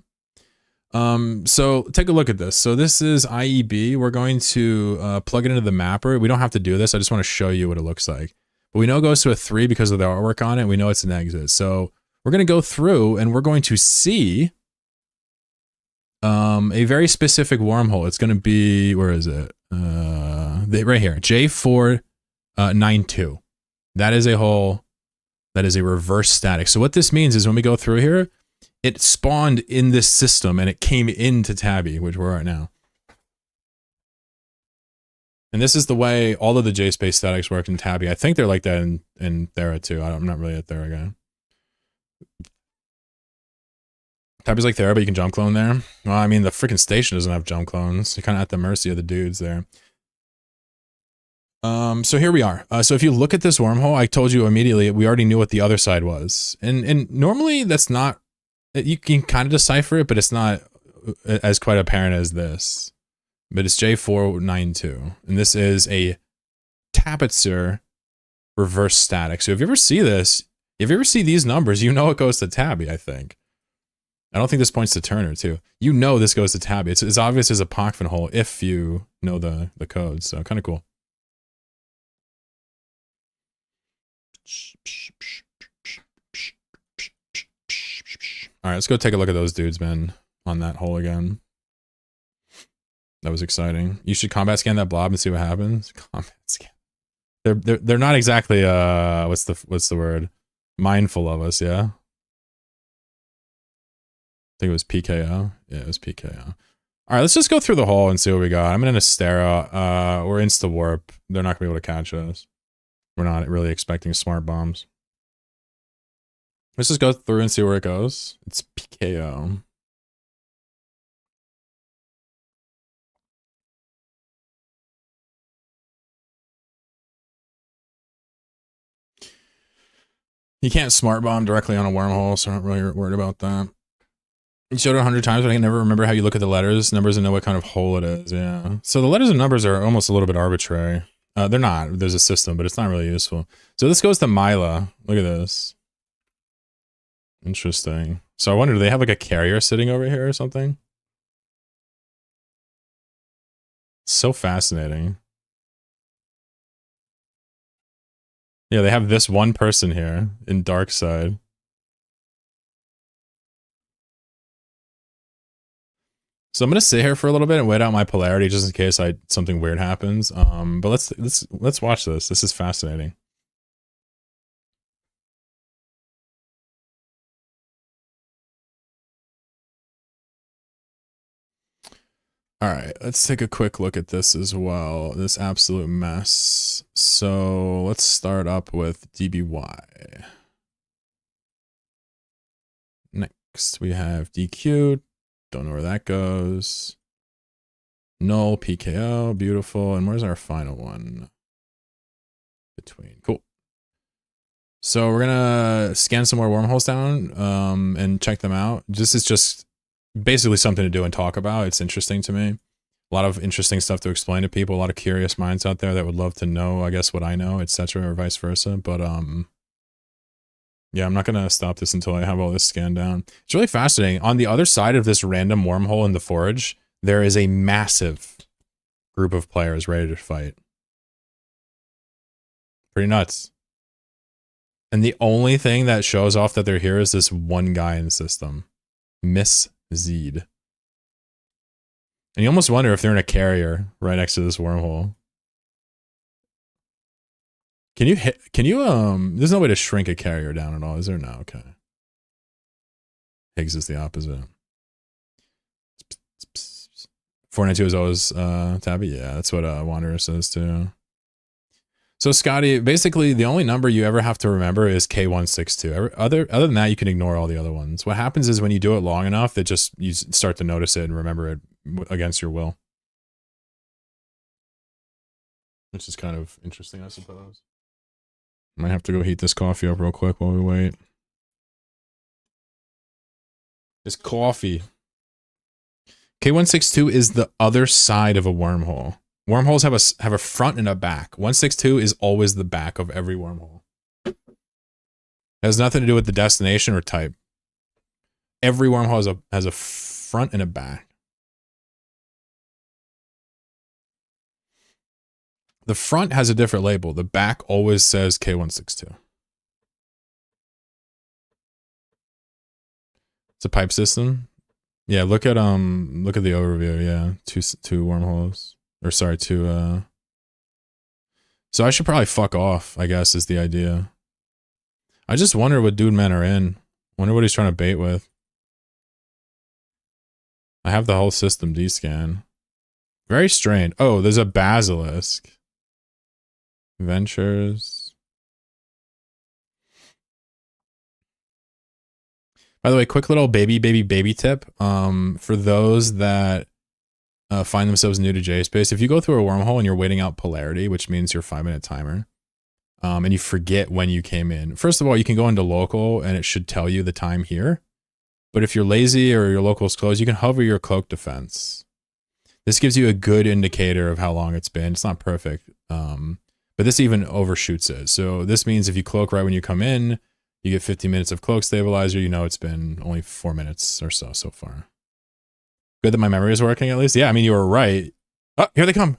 So take a look at this. So this is IEB. We're going to plug it into the mapper. We don't have to do this. I just want to show you what it looks like. But we know it goes to a 3 because of the artwork on it. We know it's an exit. So we're going to go through and we're going to see a very specific wormhole. It's going to be, where is it? Right here, J492. That is a hole that is a reverse static. So what this means is when we go through here, it spawned in this system and it came into Tabby, which we're at now. And this is the way all of the J-space statics work in Tabby. I think they're like that in Thera too. I'm not really a Thera guy. Tabby's like Thera, but you can jump clone there. Well, I mean, the freaking station doesn't have jump clones. You're kind of at the mercy of the dudes there. So here we are. So if you look at this wormhole, I told you immediately, we already knew what the other side was. And normally that's not, you can kind of decipher it, but it's not as quite apparent as this. But it's J492. And this is a Tabitzer reverse static. So if you ever see this, if you ever see these numbers, you know it goes to Tabby, I think. I don't think this points to Turner too. You know this goes to Tabby. It's as obvious as a Pochfin hole if you know the code. So kind of cool. All right, let's go take a look at those dudes, man, on that hole again. That was exciting. You should combat scan that blob and see what happens. Combat scan. They're not exactly what's the word? Mindful of us, yeah. I think it was PKO. Yeah, it was PKO. All right, let's just go through the hole and see what we got. I'm in an Astera. We're insta warp. They're not gonna be able to catch us. We're not really expecting smart bombs. Let's just go through and see where it goes. It's PKO. You can't smart bomb directly on a wormhole, so I'm not really worried about that. You showed it 100 times, but I can never remember how you look at the letters, numbers, and know what kind of hole it is. Yeah. So the letters and numbers are almost a little bit arbitrary. They're not. There's a system, but it's not really useful. So this goes to Mila. Look at this. Interesting. So I wonder, do they have like a carrier sitting over here or something? So fascinating. Yeah, they have this one person here in Dark Side. So I'm gonna sit here for a little bit and wait out my polarity just in case something weird happens. But let's watch this. This is fascinating. All right, let's take a quick look at this as well. This absolute mess. So let's start up with DBY. Next, we have DQ. Don't know where that goes. Null, PKO, beautiful. And where's our final one? Between, cool. So we're gonna scan some more wormholes down and check them out. This is just basically something to do and talk about. It's interesting to me. A lot of interesting stuff to explain to people. A lot of curious minds out there that would love to know, I guess, what I know, etc., or vice versa. But yeah, I'm not gonna stop this until I have all this scanned down. It's really fascinating. On the other side of this random wormhole in the forge, there is a massive group of players ready to fight. Pretty nuts. And the only thing that shows off that they're here is this one guy in the system. Miss Zed. And you almost wonder if they're in a carrier right next to this wormhole. Can you there's no way to shrink a carrier down at all, is there? No, okay. Higgs is the opposite. 492 is always Tabby. Yeah, that's what Wanderer says too. So Scotty, basically the only number you ever have to remember is K162. Other than that, you can ignore all the other ones. What happens is when you do it long enough, that just you start to notice it and remember it against your will. Which is kind of interesting, I suppose. Might have to go heat this coffee up real quick while we wait. This coffee. K162 is the other side of a wormhole. Wormholes have a front and a back. 162 is always the back of every wormhole. It has nothing to do with the destination or type. Every wormhole has a front and a back. The front has a different label. The back always says K162. It's a pipe system. Yeah, look at the overview. Yeah, two wormholes. Or sorry, two so I should probably fuck off, I guess, is the idea. I just wonder what dude men are in. Wonder what he's trying to bait with. I have the whole system D-scan. Very strange. Oh, there's a basilisk. Ventures. By the way, quick little baby tip. For those that find themselves new to JSpace, if you go through a wormhole and you're waiting out polarity, which means your 5-minute timer, and you forget when you came in. First of all, you can go into local and it should tell you the time here. But if you're lazy or your local is closed, you can hover your cloak defense. This gives you a good indicator of how long it's been. It's not perfect, but this even overshoots it. So this means if you cloak right when you come in, you get 15 minutes of cloak stabilizer. You know it's been only 4 minutes or so far. Good that my memory is working at least. Yeah, I mean, you were right. Oh, here they come.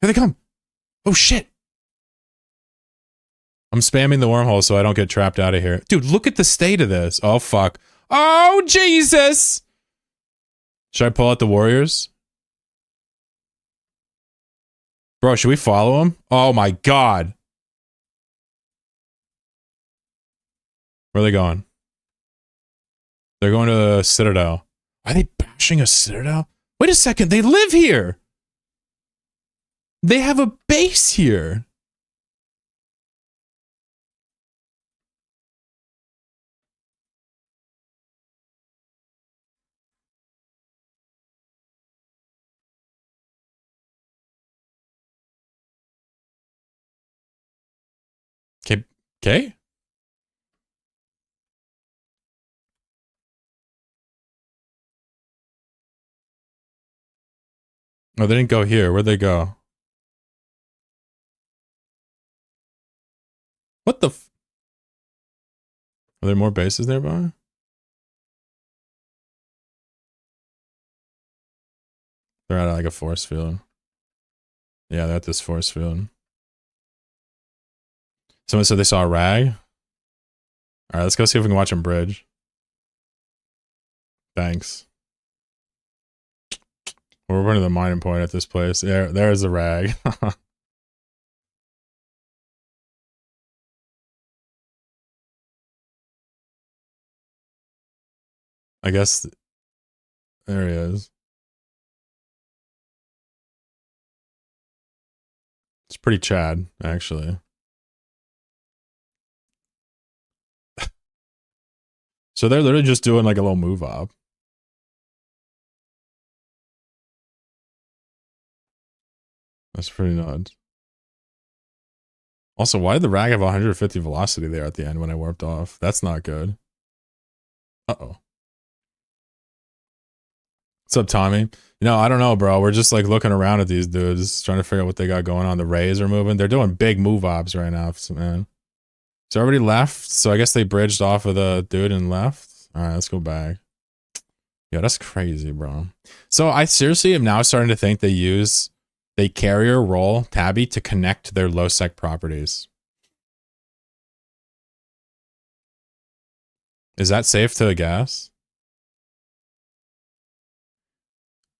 Here they come. Oh, shit. I'm spamming the wormhole so I don't get trapped out of here. Dude, look at the state of this. Oh, fuck. Oh, Jesus. Should I pull out the warriors? Bro, should we follow him? Oh, my God. Where are they going? They're going to the Citadel. Are they bashing a Citadel? Wait a second, they live here! They have a base here! Okay. Oh, they didn't go here. Where'd they go? What the f- Are there more bases nearby? They're at like a force field. Yeah, they're at this force field. Someone said they saw a rag. Alright, let's go see if we can watch them bridge. Thanks. We're running the mining point at this place. There's a rag. I guess there he is. It's pretty Chad, actually. So they're literally just doing like a little move up. That's pretty nuts. Also, why did the rag have 150 velocity there at the end when I warped off? That's not good. Uh-oh. What's up, Tommy? I don't know, bro. We're just like looking around at these dudes, trying to figure out what they got going on. The Rays are moving. They're doing big move ops right now, man. So everybody left. So I guess they bridged off of the dude and left. All right, let's go back. Yeah, that's crazy, bro. So I seriously am now starting to think they carrier roll Tabby to connect their low sec properties. Is that safe to guess?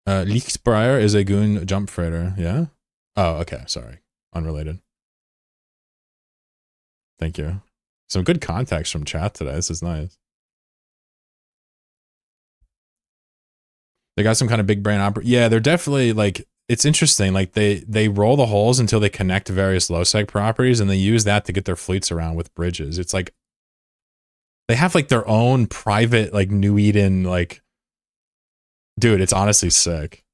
Lichtbreyer is a goon jump freighter. Yeah. Oh, okay. Sorry. Unrelated. Thank you. Some good context from chat today. This is nice. They got some kind of big brain opera. Yeah, they're definitely like, it's interesting. Like they roll the holes until they connect various low sec properties, and they use that to get their fleets around with bridges. It's like they have like their own private like New Eden, like, dude, it's honestly sick.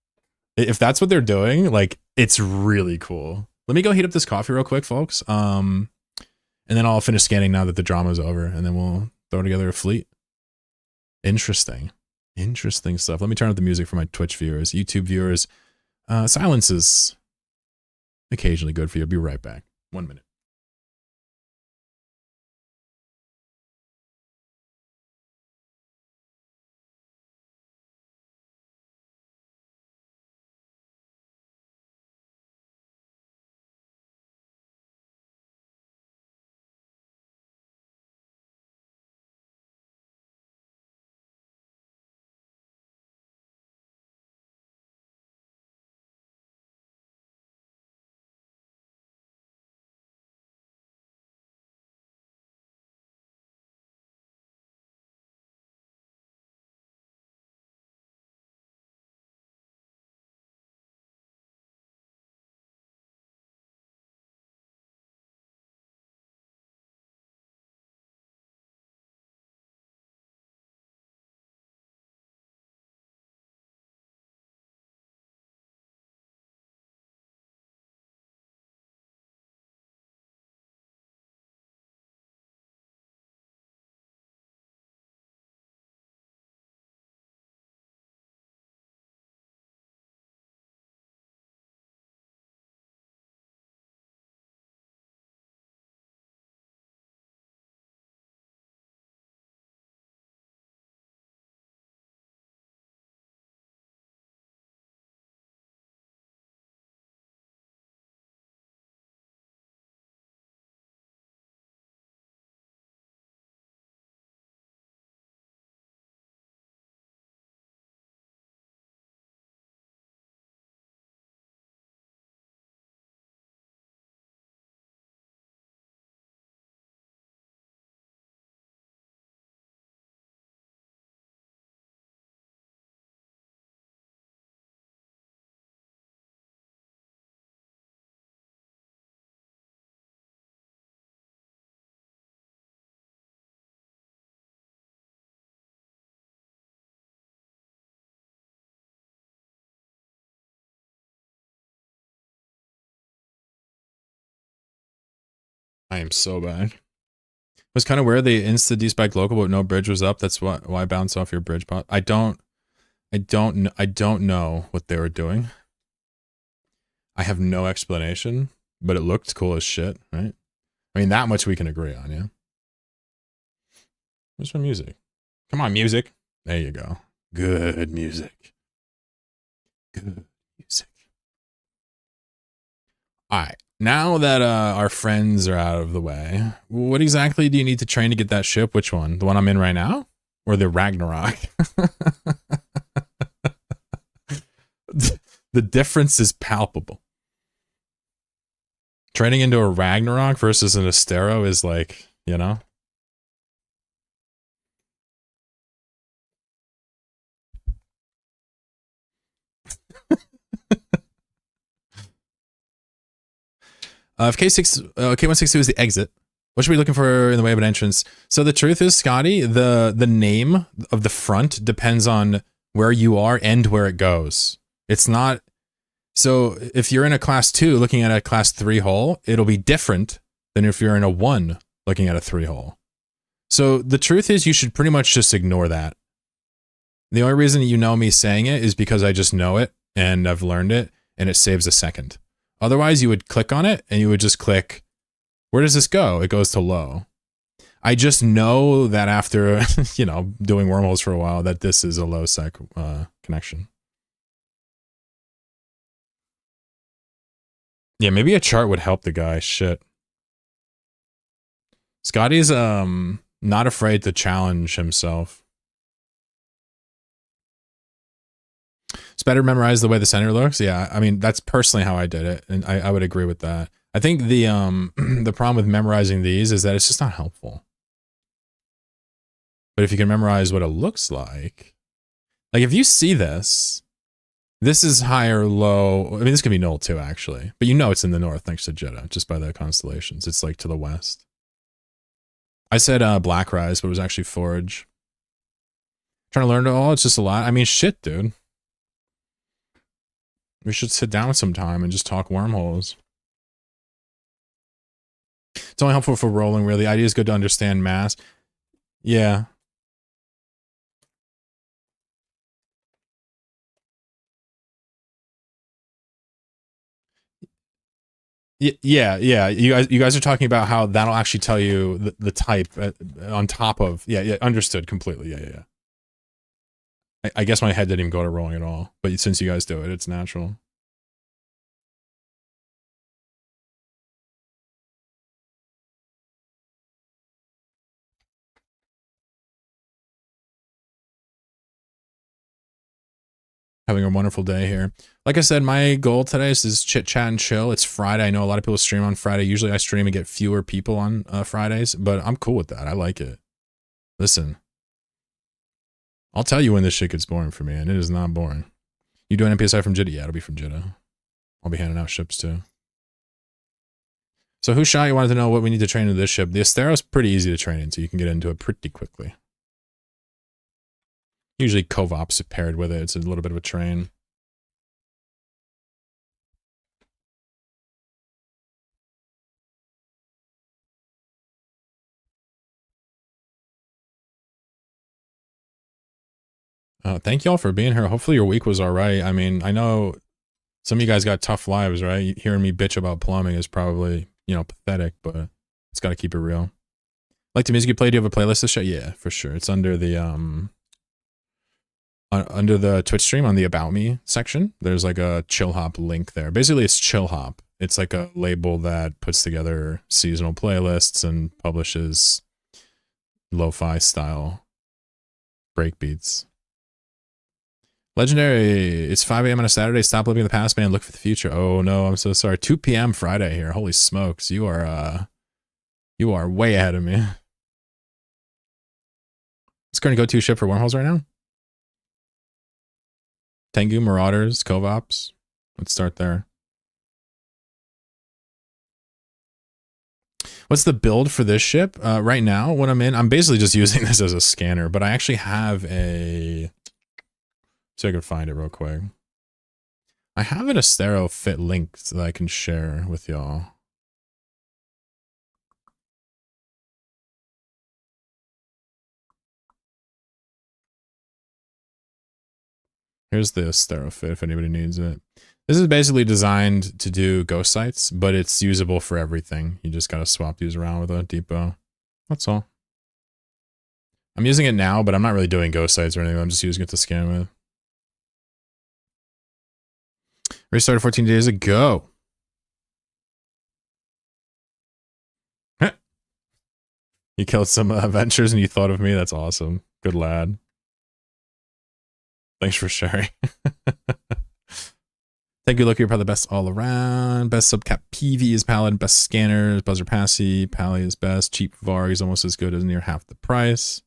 If that's what they're doing, like, it's really cool. Let me go heat up this coffee real quick, folks. And then I'll finish scanning now that the drama's over, and then we'll throw together a fleet. Interesting. Interesting stuff. Let me turn up the music for my Twitch viewers, YouTube viewers. Silence is occasionally good for you. I'll be right back. 1 minute. I am so bad. was kind of weird. They insta despiked local, but no bridge was up. That's why I bounced off your bridge pot. I don't know what they were doing. I have no explanation, but it looked cool as shit, right? I mean, that much we can agree on, yeah? Where's my music? Come on, music. There you go. Good music. Good music. All right. Now that our friends are out of the way, what exactly do you need to train to get that ship? Which one? The one I'm in right now? Or the Ragnarok? The difference is palpable. Training into a Ragnarok versus an Astero is like, you know? If K162 is the exit, what should we be looking for in the way of an entrance? So the truth is, Scotty, the name of the front depends on where you are and where it goes. It's not... So if you're in a class 2 looking at a class 3 hole, it'll be different than if you're in a 1 looking at a 3 hole. So the truth is you should pretty much just ignore that. The only reason you know me saying it is because I just know it and I've learned it and it saves a second. Otherwise, you would click on it and you would just click, where does this go? It goes to low. I just know that after, you know, doing wormholes for a while, that this is a low sec connection. Yeah, maybe a chart would help the guy. Shit. Scotty's not afraid to challenge himself. It's better to memorize the way the center looks. Yeah, I mean, that's personally how I did it, and I would agree with that. I think the the problem with memorizing these is that it's just not helpful. But if you can memorize what it looks like if you see this, this is high or low. I mean, this could be null too, actually. But you know it's in the north thanks to Jeddah, just by the constellations. It's like to the west. I said Black Rise, but it was actually Forge. Trying to learn it all, it's just a lot. I mean, shit, dude. We should sit down sometime and just talk wormholes. It's only helpful for rolling, really. The idea is good to understand mass. Yeah. Yeah. You guys are talking about how that'll actually tell you the type on top of... Yeah, understood completely. Yeah. I guess my head didn't even go to rolling at all. But since you guys do it, it's natural. Having a wonderful day here. Like I said, my goal today is just chit chat and chill. It's Friday. I know a lot of people stream on Friday. Usually I stream and get fewer people on Fridays, but I'm cool with that. I like it. Listen, I'll tell you when this shit gets boring for me, and it is not boring. You doing NPSI from Jeddah? Yeah, it'll be from Jeddah. I'll be handing out ships too. So who shot you wanted to know what we need to train into this ship. The Astero's pretty easy to train into. You can get into it pretty quickly. Usually Cov-Ops paired with it. It's a little bit of a train. Thank y'all for being here. Hopefully your week was all right. I mean, I know some of you guys got tough lives, right? Hearing me bitch about plumbing is probably, you know, pathetic, but it's got to keep it real. Like the music you play, do you have a playlist to show? Yeah, for sure. It's under the Twitch stream on the About Me section. There's like a Chill Hop link there. Basically, it's Chill Hop. It's like a label that puts together seasonal playlists and publishes lo-fi style breakbeats. Legendary, it's 5 a.m. on a Saturday. Stop living in the past, man. Look for the future. Oh no, I'm so sorry. 2 p.m. Friday here. Holy smokes, you are way ahead of me. It's going to go to ship for wormholes right now. Tengu, Marauders, Cov-Ops. Let's start there. What's the build for this ship? Right now, what I'm in, I'm basically just using this as a scanner, but I actually have a... So I can find it real quick. I have an Astero fit link that I can share with y'all. Here's the Asterofit if anybody needs it. This is basically designed to do ghost sights, but it's usable for everything. You just gotta swap these around with a depot. That's all. I'm using it now, but I'm not really doing ghost sights or anything. I'm just using it to scan with. Restarted 14 days ago. You killed some adventures and you thought of me. That's awesome. Good lad. Thanks for sharing. Thank you, Look. You're probably the best all around. Best subcap PV is Paladin. Best scanner is Buzzer Passy. Pally is best. Cheap Varg is almost as good as near half the price.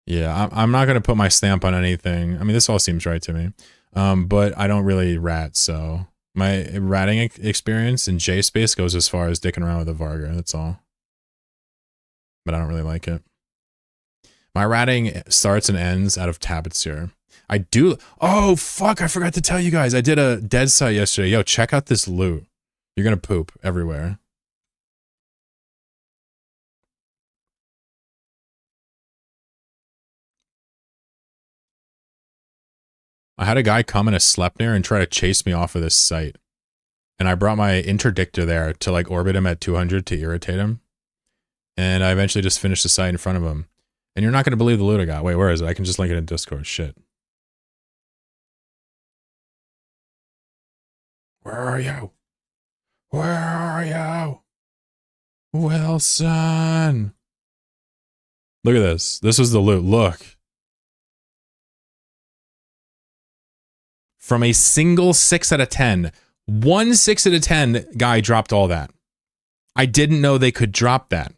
Yeah, I'm not going to put my stamp on anything. I mean, this all seems right to me. But I don't really rat, so my ratting experience in J-Space goes as far as dicking around with a Varga, that's all. But I don't really like it. My ratting starts and ends out of Tabit's. I do. Oh, fuck. I forgot to tell you guys. I did a dead site yesterday. Yo, check out this loot. You're going to poop everywhere. I had a guy come in a Sleipnir and try to chase me off of this site. And I brought my interdictor there to like orbit him at 200 to irritate him. And I eventually just finished the site in front of him. And you're not going to believe the loot I got. Wait, where is it? I can just link it in Discord. Shit. Where are you? Where are you? Wilson. Look at this. This was the loot. Look. From a single 6 out of 10. One 6 out of 10 guy dropped all that. I didn't know they could drop that.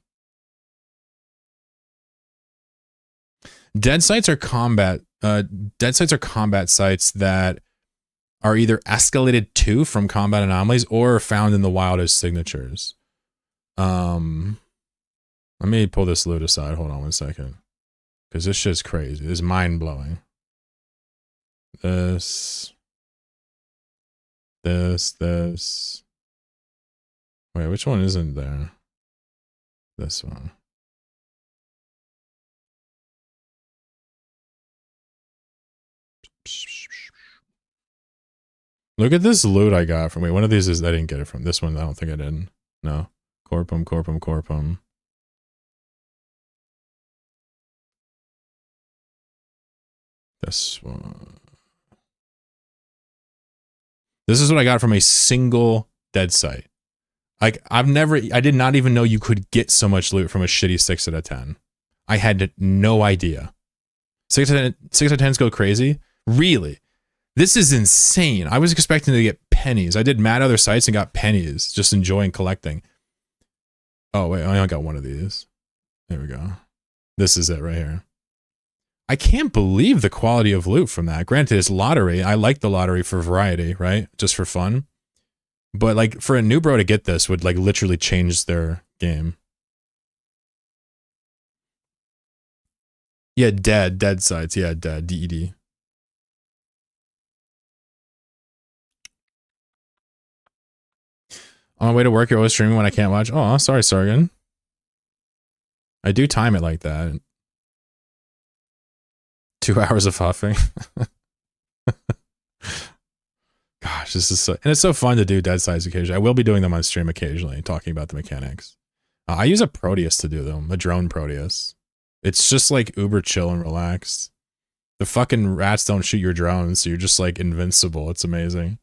Dead sites are combat. Dead sites are combat sites that are either escalated to from combat anomalies or found in the wild as signatures. Let me pull this loot aside. Hold on 1 second. Because this shit's crazy. This is mind-blowing. This. Wait, which one isn't there? This one. Look at this loot I got from. Wait, one of these is I didn't get it from. This one I don't think I did. No. Corpum. This one. This is what I got from a single dead site. Like, I did not even know you could get so much loot from a shitty 6 out of 10. I had no idea. 6 out of 10s go crazy? Really? This is insane. I was expecting to get pennies. I did mad other sites and got pennies, just enjoying collecting. Oh, wait, I only got one of these. There we go. This is it right here. I can't believe the quality of loot from that. Granted, it's lottery. I like the lottery for variety, right? Just for fun. But like for a new bro to get this would like literally change their game. Yeah, dead sites. Yeah, dead. DED. On my way to work, you're always streaming when I can't watch. Oh, sorry, Sargon. I do time it like that. 2 hours of huffing. Gosh, this is so... And it's so fun to do dead sides occasionally. I will be doing them on stream occasionally, talking about the mechanics. I use a Proteus to do them. A drone Proteus. It's just like uber chill and relaxed. The fucking rats don't shoot your drones, so you're just like invincible. It's amazing.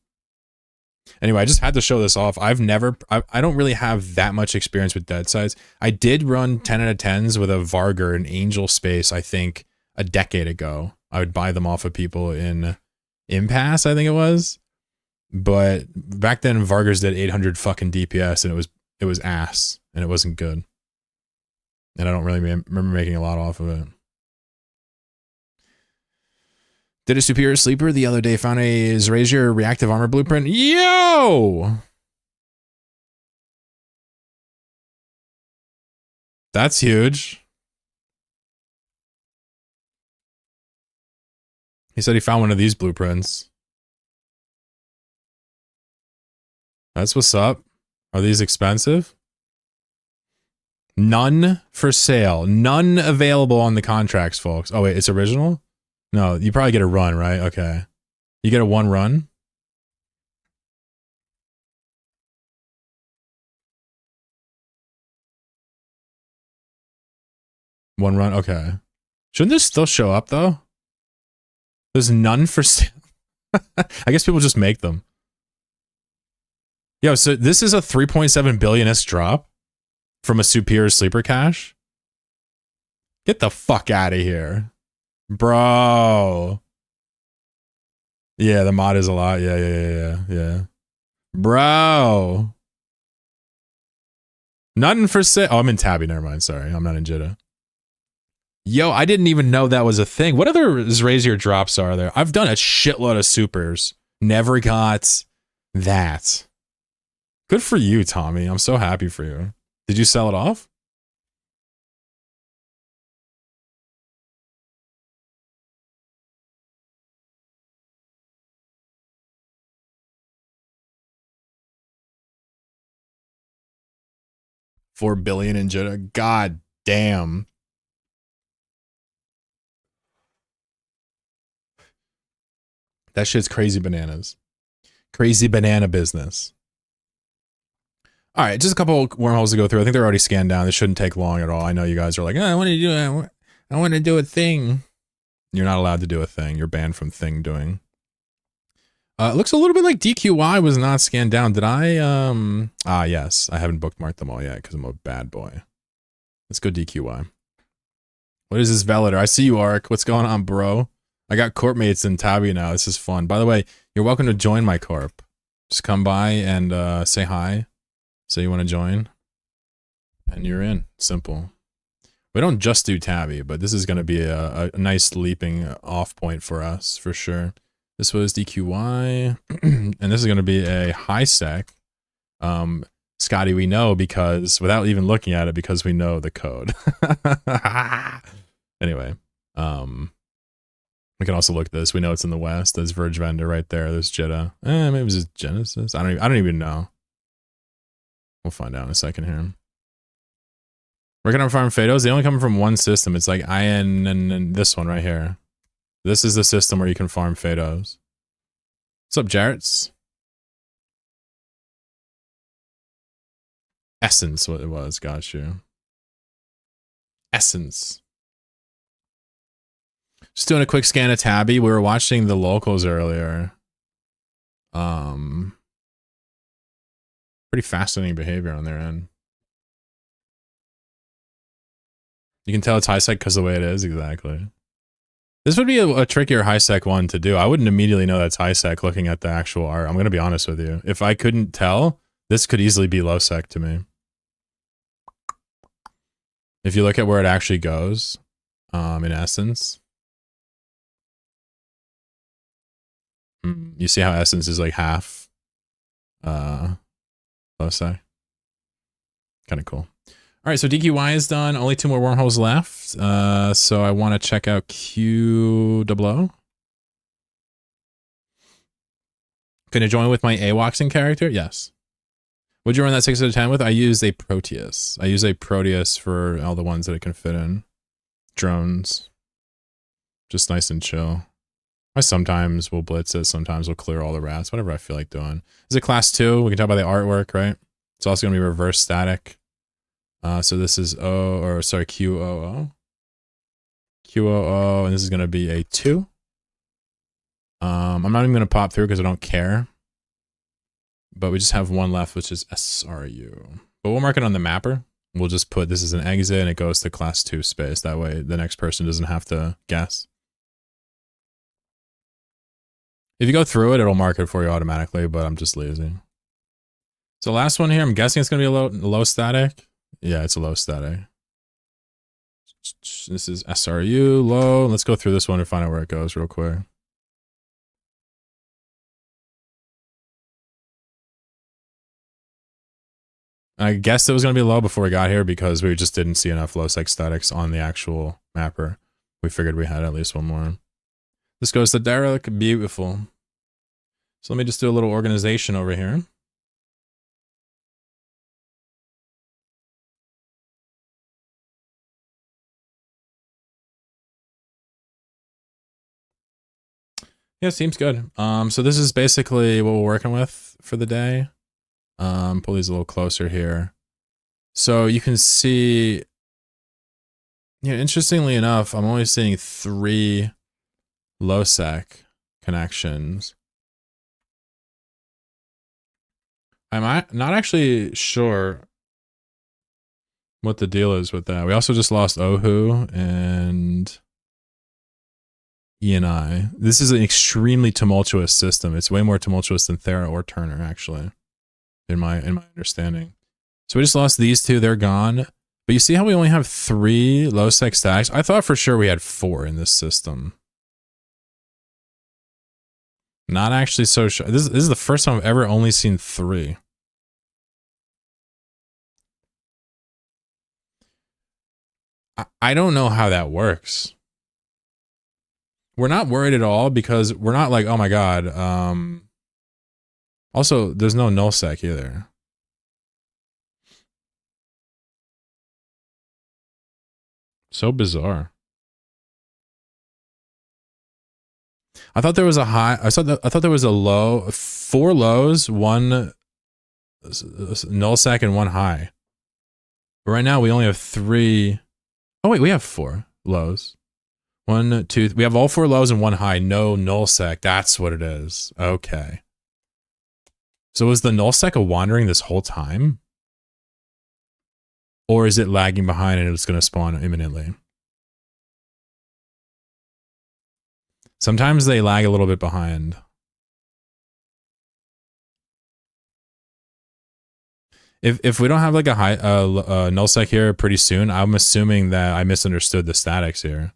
Anyway, I just had to show this off. I don't really have that much experience with dead sides. I did run 10 out of 10s with a Varger in Angel Space, I think, a decade ago. I would buy them off of people in Impasse, I think it was. But back then, Vargers did 800 fucking DPS, and it was ass, and it wasn't good. And I don't really remember making a lot off of it. Did a superior sleeper the other day, found a Zerazier reactive armor blueprint. Yo! That's huge. He said he found one of these blueprints. That's what's up. Are these expensive? None for sale. None available on the contracts, folks. Oh, wait, it's original? No, you probably get a run, right? Okay. You get a 1 run? One run? Okay. Shouldn't this still show up, though? There's none for sale. I guess people just make them. Yo, so this is a 3.7 billion-ish drop from a superior sleeper cache? Get the fuck out of here. Bro. Yeah, the mod is a lot. Yeah. Bro. Nothing for sale. Oh, I'm in Tabby. Never mind. Sorry. I'm not in Jitta. Yo, I didn't even know that was a thing. What other Razor drops are there? I've done a shitload of supers. Never got that. Good for you, Tommy. I'm so happy for you. Did you sell it off? $4 billion in Jitta. God damn. That shit's crazy bananas. Crazy banana business. All right, just a couple wormholes to go through. I think they're already scanned down. This shouldn't take long at all. I know you guys are like, oh, I want to do a thing. You're not allowed to do a thing. You're banned from thing doing. It looks a little bit like DQY was not scanned down. Did I? Yes. I haven't bookmarked them all yet because I'm a bad boy. Let's go DQY. What is this Velator? I see you, Ark. What's going on, bro? I got corp mates in Tabby now. This is fun. By the way, you're welcome to join my corp. Just come by and say hi. Say you want to join. And you're in. Simple. We don't just do Tabby, but this is going to be a nice leaping off point for us, for sure. This was DQY, and this is going to be a high sec. Scotty, we know because, without even looking at it, because we know the code. Anyway, we can also look at this. We know it's in the West. There's Verge Vendor right there. There's Jitta. Maybe it was just Genesis. I don't even know. We'll find out in a second here. Where can I farm Fados? They only come from one system. It's like IN and this one right here. This is the system where you can farm Fados. What's up, Jarrett's? Essence, what it was. Got you. Essence. Just doing a quick scan of Tabby. We were watching the locals earlier. Pretty fascinating behavior on their end. You can tell it's high sec because of the way it is, exactly. This would be a trickier high sec one to do. I wouldn't immediately know that's high sec looking at the actual art. I'm going to be honest with you. If I couldn't tell, this could easily be low sec to me. If you look at where it actually goes, in essence. You see how essence is like half low sec? Kind of cool. All right, so DQY is done. Only 2 more wormholes left. So I want to check out QOO. Can I join with my AWACSing character? Yes. Would you run that 6 out of 10 with? I use a Proteus. I use a Proteus for all the ones that it can fit in. Drones. Just nice and chill. I sometimes will blitz it. Sometimes we'll clear all the rats. Whatever I feel like doing. Is it class 2? We can talk about the artwork, right? It's also going to be reverse static. So this is QOO. QOO, and this is going to be a 2. I'm not even going to pop through because I don't care. But we just have one left, which is SRU. But we'll mark it on the mapper. We'll just put this is an exit and it goes to class 2 space. That way the next person doesn't have to guess. If you go through it, it'll mark it for you automatically, but I'm just lazy. So last one here, I'm guessing it's going to be a low static. Yeah, it's a low static. This is SRU, low. Let's go through this one and find out where it goes real quick. I guessed it was going to be low before we got here because we just didn't see enough low sec statics on the actual mapper. We figured we had at least one more. This goes to Derek. Beautiful. So let me just do a little organization over here. Yeah, seems good. So this is basically what we're working with for the day. Pull these a little closer here. So you can see, interestingly enough, I'm only seeing 3 low sec connections. I'm not actually sure what the deal is with that. We also just lost Ohu and ENI. This is an extremely tumultuous system. It's way more tumultuous than Thera or Turner, actually, in my understanding. So we just lost these 2. They're gone. But you see how we only have 3 low sec stacks? I thought for sure we had 4 in this system. Not actually so sure. This is the first time I've ever only seen 3. I don't know how that works. We're not worried at all because we're not like, oh my god. Also, there's no nullsec either. So bizarre. I thought there was a high. I thought there was a low. 4 lows, 1 nullsec, and 1 high. But right now we only have 3. Oh wait, we have 4 lows. 1, 2. We have all 4 lows and 1 high. No nullsec. That's what it is. Okay. So is the nullsec a wandering this whole time? Or is it lagging behind and it's going to spawn imminently? Sometimes they lag a little bit behind. If we don't have like a high nullsec here pretty soon, I'm assuming that I misunderstood the statics here.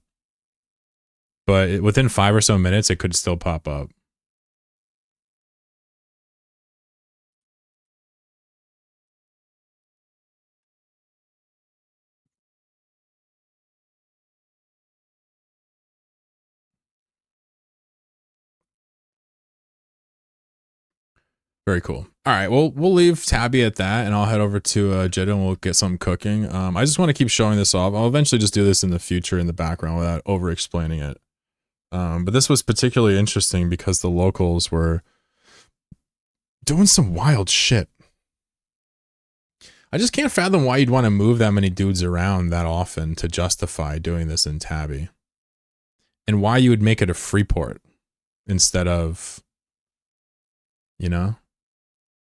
But within 5 or so minutes, it could still pop up. Very cool. All right, well, we'll leave Tabby at that, and I'll head over to Jidda and we'll get something cooking. I just want to keep showing this off. I'll eventually just do this in the future in the background without over-explaining it. But this was particularly interesting because the locals were doing some wild shit. I just can't fathom why you'd want to move that many dudes around that often to justify doing this in Tabby. And why you would make it a free port instead of,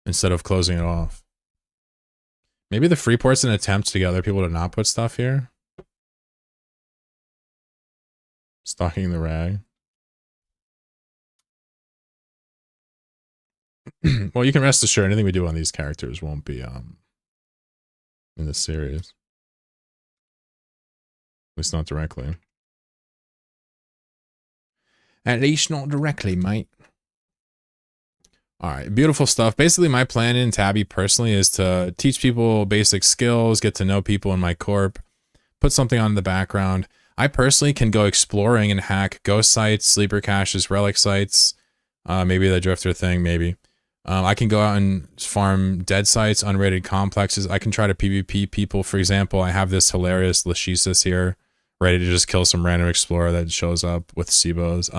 instead of closing it off. Maybe the free port's an attempt to get other people to not put stuff here. Stalking the rag. Well, you can rest assured anything we do on these characters won't be in this series. At least not directly. At least not directly, mate. All right, beautiful stuff. Basically, my plan in Tabby personally is to teach people basic skills, get to know people in my corp, put something on in the background. I personally can go exploring and hack ghost sites, sleeper caches, relic sites, maybe the drifter thing, maybe. I can go out and farm dead sites, unrated complexes. I can try to PvP people. For example, I have this hilarious Lashisis here, ready to just kill some random explorer that shows up with Sibos.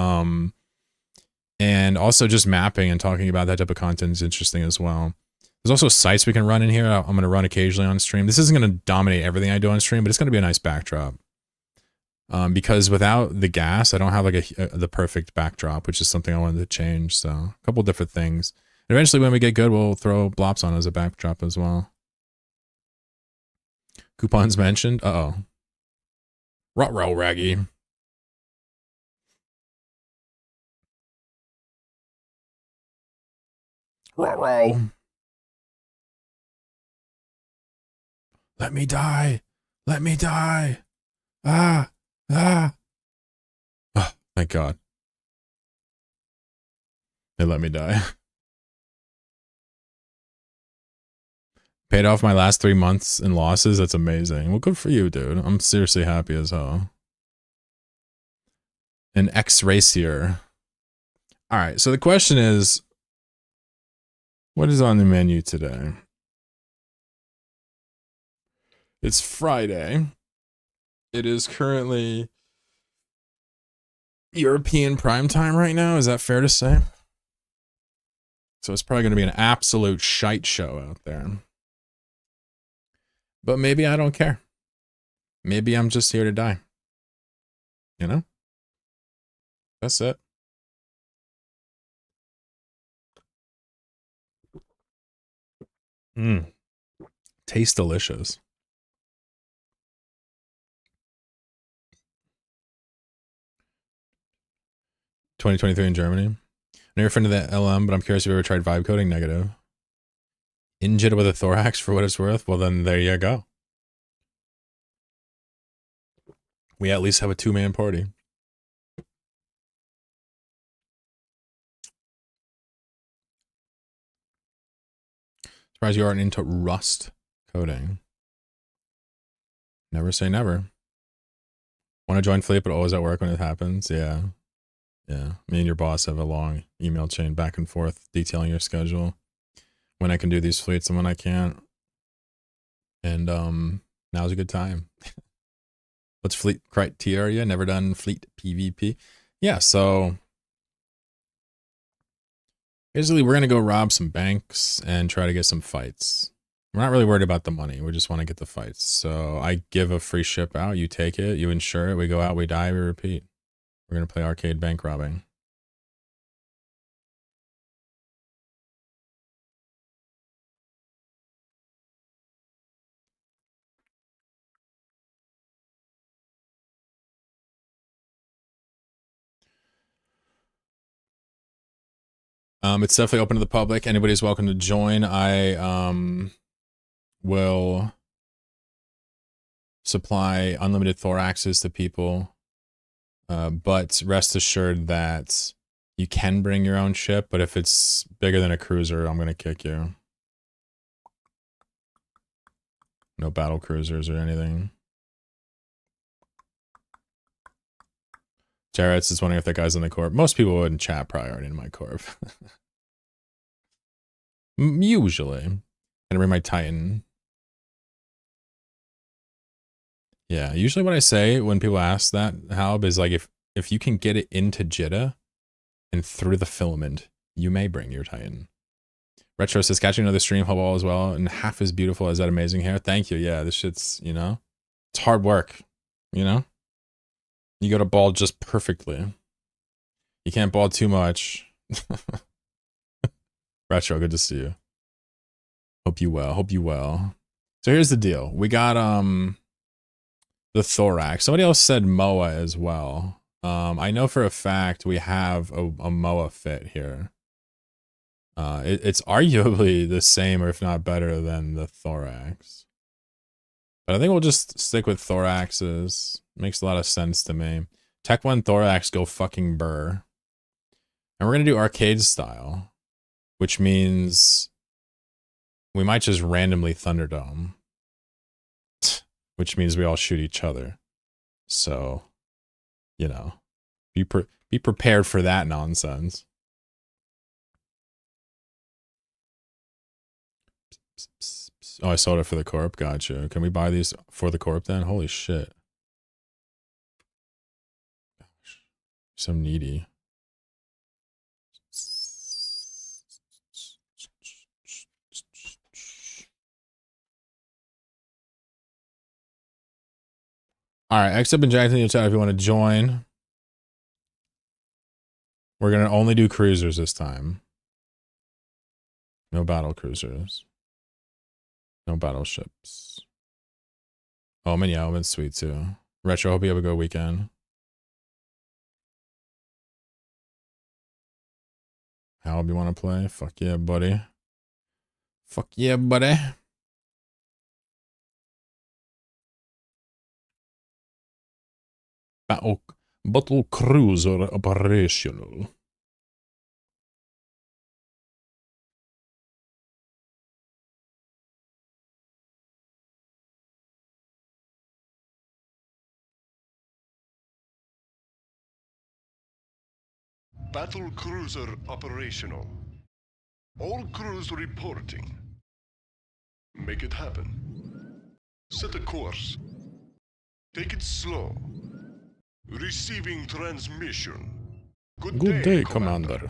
And also just mapping and talking about that type of content is interesting as well. There's also sites we can run in here. I'm going to run occasionally on stream. This isn't going to dominate everything I do on stream, but it's going to be a nice backdrop. Because without the gas, I don't have like the perfect backdrop, which is something I wanted to change. So a couple different things. And eventually when we get good, we'll throw blops on as a backdrop as well. Coupons mentioned. Uh-oh. Ruh-roh, Raggy. Ruh-roh. Let me die. Let me die. Ah. Ah. Oh, thank God. They let me die. Paid off my last 3 months in losses. That's amazing. Well, good for you, dude. I'm seriously happy as hell. An X-Racier. All right, so the question is, what is on the menu today? It's Friday. It is currently European prime time right now. Is that fair to say? So it's probably going to be an absolute shite show out there. But maybe I don't care. Maybe I'm just here to die. You know? That's it. Tastes delicious. $2023 in Germany. Never friend of the LM, but I'm curious if you ever tried vibe coding. Negative. Injit with a thorax for what it's worth. Well, then there you go. We at least have a 2-man party. Surprised you aren't into Rust coding. Never say never. Want to join Fleet, but always at work when it happens. Yeah. Yeah. Me and your boss have a long email chain back and forth detailing your schedule. When I can do these fleets and when I can't. And now's a good time. What's fleet criteria? Never done fleet PvP. Yeah, so basically we're gonna go rob some banks and try to get some fights. We're not really worried about the money. We just want to get the fights. So I give a free ship out, you take it, you insure it, we go out, we die, we repeat. We're gonna play arcade bank robbing. It's definitely open to the public. Anybody's welcome to join. I will supply unlimited thoraxes to people, but rest assured that you can bring your own ship, but if it's bigger than a cruiser, I'm going to kick you. No battle cruisers or anything. Jarrett's is wondering if that guy's in the corp. Most people wouldn't chat probably already in my corp. Usually. Gonna bring my Titan. Yeah, usually what I say when people ask that, Halb, is like if you can get it into Jitta and through the filament, you may bring your Titan. Retro says, catching another stream hubble as well, and half as beautiful as that amazing hair. Thank you. Yeah, this shit's, you know, it's hard work, you know? You gotta ball just perfectly. You can't ball too much. Retro, good to see you. Hope you well. Hope you well. So here's the deal. We got the thorax. Somebody else said MOA as well. I know for a fact we have a MOA fit here. It's arguably the same, or if not better, than the thorax. But I think we'll just stick with thoraxes. Makes a lot of sense to me. Tech 1 thorax, go fucking burr. And we're gonna do arcade style, which means we might just randomly Thunderdome, which means we all shoot each other. So, you know, be prepared for that nonsense. Oh, I sold it for the corp. Gotcha. Can we buy these for the corp then? Holy shit. Gosh, so needy. All right, X up and Jack in the chat if you want to join. We're gonna only do cruisers this time. No battle cruisers. No battleships. Oh, man, yeah, that's sweet too. Retro, hope you have a good weekend. How do you want to play? Fuck yeah, buddy. Fuck yeah, buddy. Battle cruiser operational. Battle cruiser operational. All crews reporting. Make it happen. Set a course. Take it slow. Receiving transmission. Good day, Commander.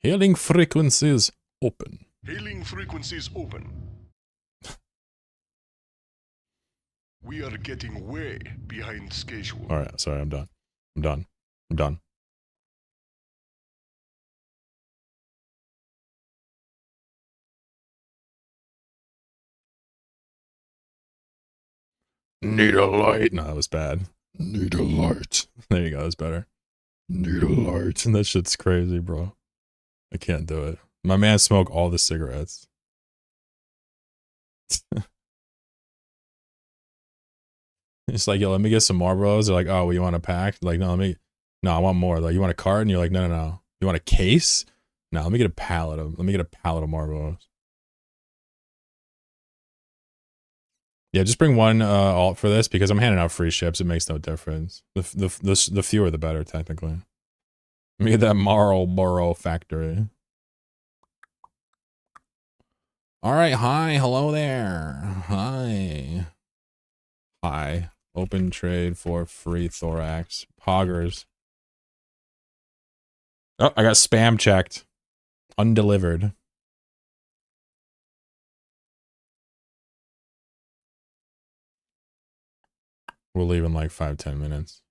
Hailing frequencies open. Hailing frequencies open. We are getting way behind schedule. Alright, sorry, I'm done. I'm done. I'm done. Need a light. No, that was bad. Need a light. There you go, that's better. Need a light. And that shit's crazy, bro. I can't do it. My man smoked all the cigarettes. It's like, yo, let me get some Marlboros. They're like, oh, well, you want a pack? Like, no, I want more. Like, you want a carton? You're like, no. You want a case? No, let me get a pallet of Marlboros. Yeah, just bring one alt for this because I'm handing out free ships. It makes no difference. The fewer the better, technically. Let me get that Marlboro factory. All right, hi, hello there. Hi. Open trade for free thorax. Poggers. Oh, I got spam checked. Undelivered. We'll leave in like 5-10 minutes.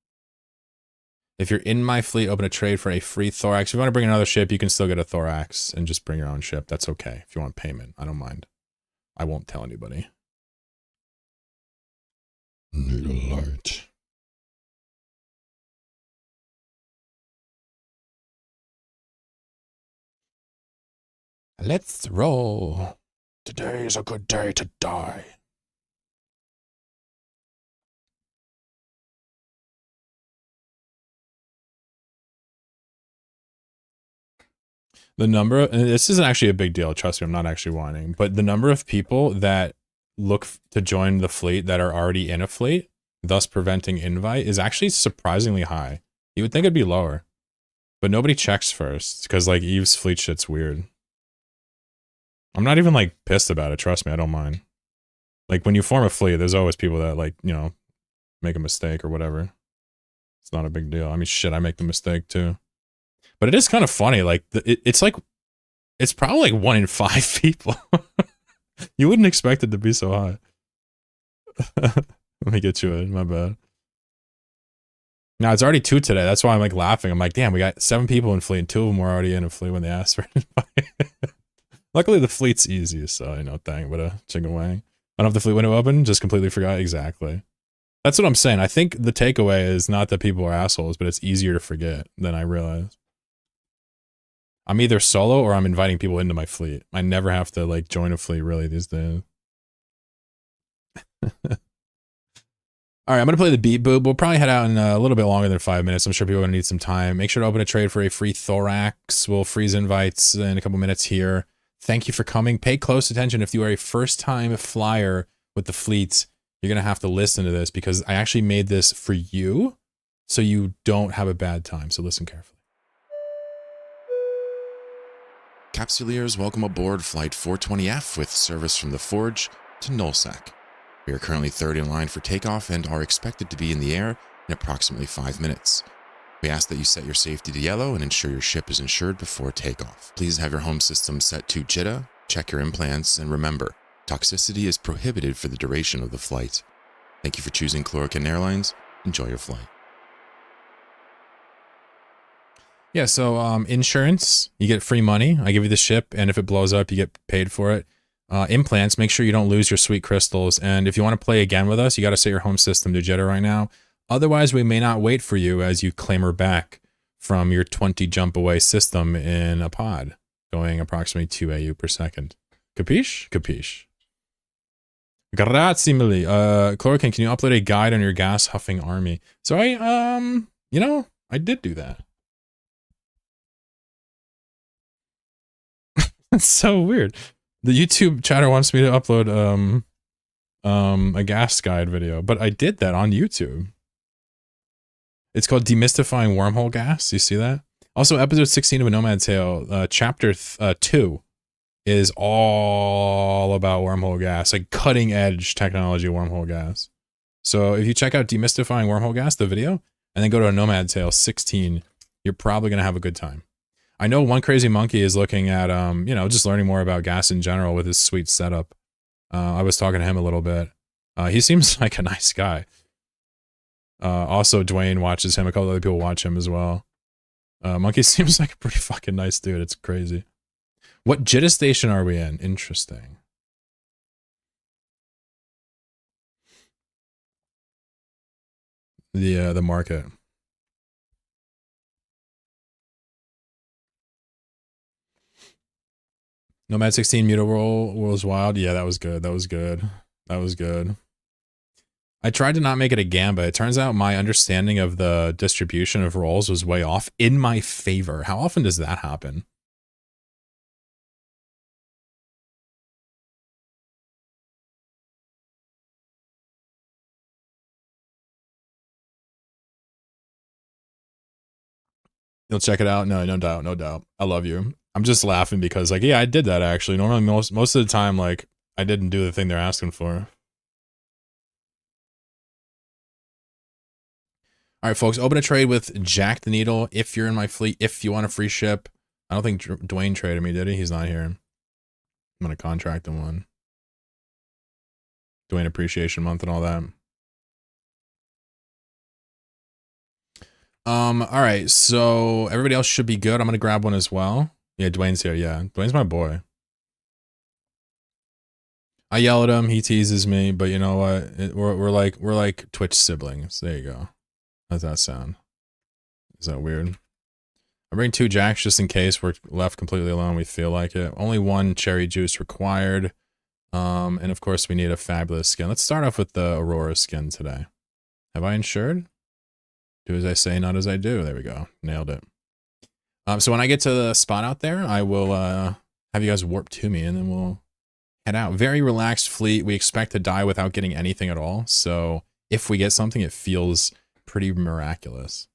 If you're in my fleet, open a trade for a free thorax. If you want to bring another ship, you can still get a thorax and just bring your own ship. That's okay. If you want payment, I don't mind. I won't tell anybody. Need a light. Let's roll. Today is a good day to die. The number, and this isn't actually a big deal, trust me, I'm not actually whining, but the number of people that look to join the fleet that are already in a fleet, thus preventing invite, is actually surprisingly high. You would think it'd be lower, but nobody checks first, because like Eve's fleet shit's weird. I'm not even like pissed about it, trust me, I don't mind. Like when you form a fleet, there's always people that like, you know, make a mistake or whatever. It's not a big deal. I mean, shit, I make the mistake too. But it is kind of funny, like, it's like, it's probably like 1 in 5 people. You wouldn't expect it to be so high. Let me get you in, my bad. Now, it's already 2 today, that's why I'm like laughing. I'm like, damn, we got 7 people in fleet, and 2 of them were already in a fleet when they asked for an invite. Luckily, the fleet's easy, so, you know, dang, what a chicken wang. I don't have the fleet window open, just completely forgot, exactly. That's what I'm saying. I think the takeaway is not that people are assholes, but it's easier to forget than I realize. I'm either solo or I'm inviting people into my fleet. I never have to like join a fleet really these days. All right, I'm going to play the beat boop. We'll probably head out in a little bit longer than 5 minutes. I'm sure people are going to need some time. Make sure to open a trade for a free thorax. We'll freeze invites in a couple minutes here. Thank you for coming. Pay close attention if you are a first-time flyer with the fleets. You're going to have to listen to this because I actually made this for you so you don't have a bad time. So listen carefully. Capsuleers, welcome aboard Flight 420F with service from the Forge to Nullsec. We are currently third in line for takeoff and are expected to be in the air in approximately 5 minutes. We ask that you set your safety to yellow and ensure your ship is insured before takeoff. Please have your home system set to JITA, check your implants, and remember, toxicity is prohibited for the duration of the flight. Thank you for choosing Chlorokin Airlines. Enjoy your flight. Yeah, so insurance, you get free money. I give you the ship, and if it blows up, you get paid for it. Implants, make sure you don't lose your sweet crystals. And if you want to play again with us, you got to set your home system to Jetta right now. Otherwise, we may not wait for you as you clamber back from your 20 jump away system in a pod, going approximately 2 AU per second. Capiche? Capiche. Grazie mille. Chlorokin, can you upload a guide on your gas huffing army? So you know, I did do that. That's so weird. The YouTube chatter wants me to upload a gas guide video, but I did that on YouTube. It's called Demystifying Wormhole Gas. You see that? Also, episode 16 of A Nomad's Tale, chapter 2 is all about wormhole gas, like cutting edge technology wormhole gas. So if you check out Demystifying Wormhole Gas, the video, and then go to a Nomad Tale 16, you're probably going to have a good time. I know One Crazy Monkey is looking at, you know, just learning more about gas in general with his sweet setup. I was talking to him a little bit. He seems like a nice guy. Also, Dwayne watches him. A couple other people watch him as well. Monkey seems like a pretty fucking nice dude. It's crazy. What JITA station are we in? Interesting. The market. Nomad 16 Muta Roll was wild. Yeah, that was good. That was good. That was good. I tried to not make it a gamba. It turns out my understanding of the distribution of rolls was way off in my favor. How often does that happen? You'll check it out? No, no doubt, no doubt. I love you. I'm just laughing because, like, yeah, I did that actually. Normally, most of the time, like, I didn't do the thing they're asking for. All right, folks, open a trade with Jack the Needle if you're in my fleet, if you want a free ship. I don't think Dwayne traded me, did he? He's not here. I'm going to contract him one. Dwayne Appreciation Month and all that. All right, so everybody else should be good. I'm going to grab one as well. Yeah, Dwayne's here, yeah. Dwayne's my boy. I yell at him, he teases me, but you know what? We're like Twitch siblings. There you go. How's that sound? Is that weird? I bring 2 jacks just in case we're left completely alone. We feel like it. Only 1 cherry juice required. And of course we need a fabulous skin. Let's start off with the Aurora skin today. Have I insured? Do as I say, not as I do. There we go. Nailed it. So when I get to the spot out there, I will have you guys warp to me and then we'll head out. Very relaxed fleet. We expect to die without getting anything at all. So if we get something, it feels pretty miraculous.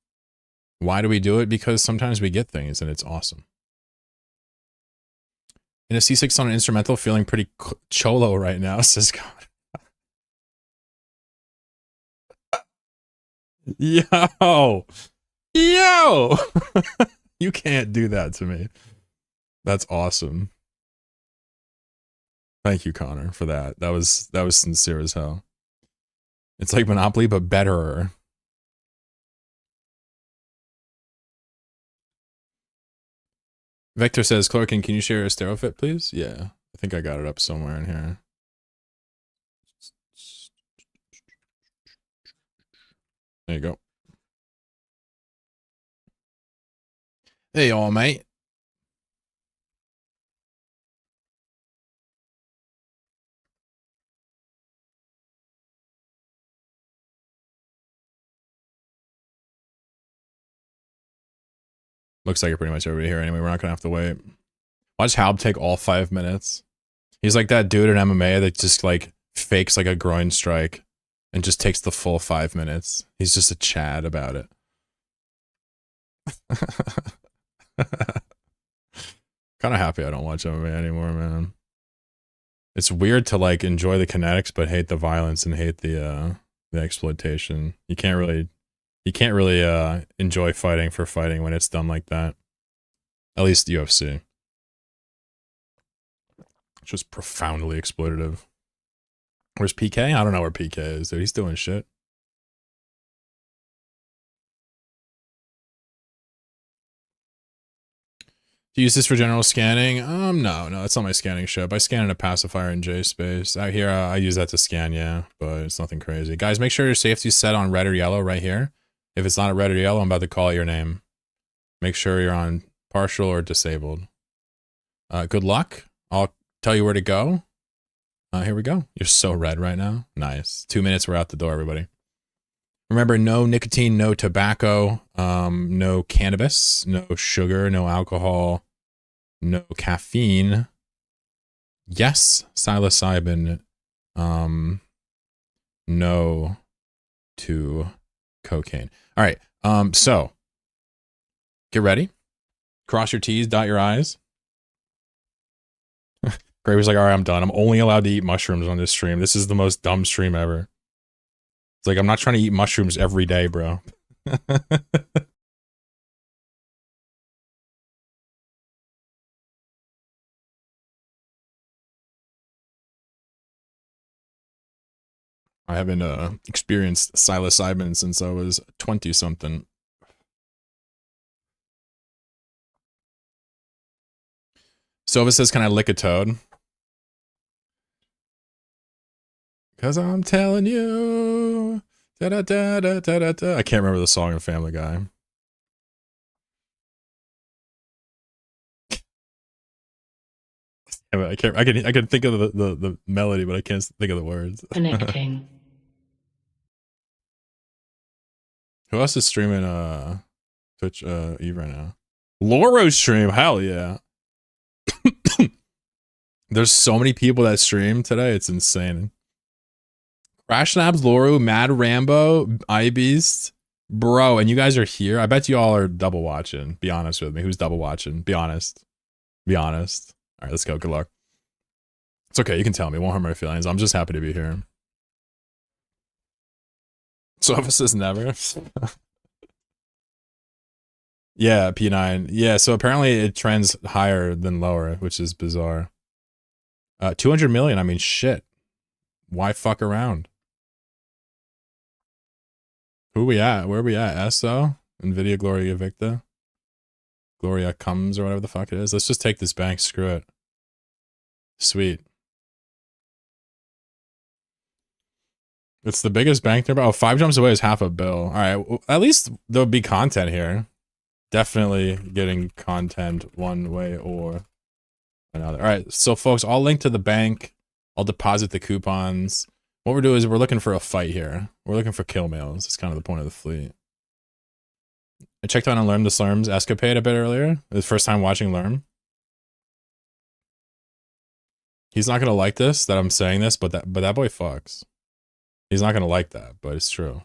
Why do we do it? Because sometimes we get things and it's awesome. In a C6 on an instrumental, feeling pretty cholo right now, says God. Yo! Yo! You can't do that to me. That's awesome. Thank you, Connor, for that. That was sincere as hell. It's like Monopoly, but better. Vector says, Clorkin, can you share a stereo please? Yeah, I think I got it up somewhere in here. There you go. Hey, all, mate. Looks like you're pretty much everybody here anyway. We're not going to have to wait. Watch Halb take all 5 minutes. He's like that dude in MMA that just, like, fakes, like, a groin strike and just takes the full 5 minutes. He's just a Chad about it. Kind of happy I don't watch MMA anymore, man. It's weird to, like, enjoy the kinetics but hate the violence and hate the exploitation. You can't really enjoy fighting for fighting when it's done like that. At least UFC. It's just profoundly exploitative. Where's PK? I don't know where PK is, dude. He's doing shit. Do you use this for general scanning? No, it's not my scanning ship. I scan in a pacifier in JSpace. Out here, I use that to scan, yeah, but it's nothing crazy. Guys, make sure your safety's set on red or yellow right here. If it's not a red or yellow, I'm about to call out your name. Make sure you're on partial or disabled. Good luck. I'll tell you where to go. Here we go. You're so red right now. Nice. 2 minutes, we're out the door, everybody. Remember, no nicotine, no tobacco, no cannabis, no sugar, no alcohol, no caffeine. Yes, psilocybin. No to cocaine. All right. So get ready. Cross your T's, dot your I's. Gray was like, all right, I'm done. I'm only allowed to eat mushrooms on this stream. This is the most dumb stream ever. It's like, I'm not trying to eat mushrooms every day, bro. I haven't experienced psilocybin since I was 20 something. Sova says, "Can I lick a toad?" Cause I'm telling you. Da, da, da, da, da, da, da. I can't remember the song of Family Guy. I can't. I can think of the melody, but I can't think of the words. Connecting. Who else is streaming Twitch Eve right now? Loro stream, hell yeah. There's so many people that stream today, it's insane. Crash Labs, Loru, Mad Rambo, iBeast, bro, and you guys are here. I bet you all are double watching. Be honest with me. Who's double watching? Be honest. Be honest. All right, let's go. Good luck. It's okay. You can tell me. It won't hurt my feelings. I'm just happy to be here. Sofa says never. Yeah, P9. Yeah, so apparently it trends higher than lower, which is bizarre. 200 million. I mean, shit. Why fuck around? Who we at? Where we at? ESO? NVIDIA Gloria Victa? Gloria comes or whatever the fuck it is. Let's just take this bank. Screw it. Sweet. It's the biggest bank nearby. Oh, 5 jumps away is half a bill. All right. Well, at least there'll be content here. Definitely getting content one way or another. All right. So, folks, I'll link to the bank. I'll deposit the coupons. What we're doing is we're looking for a fight here. We're looking for kill mails. That's kind of the point of the fleet. I checked out on Lerm the Slurm's escapade a bit earlier. It was the first time watching Lerm. He's not gonna like this that I'm saying this, but that boy fucks. He's not gonna like that, but it's true.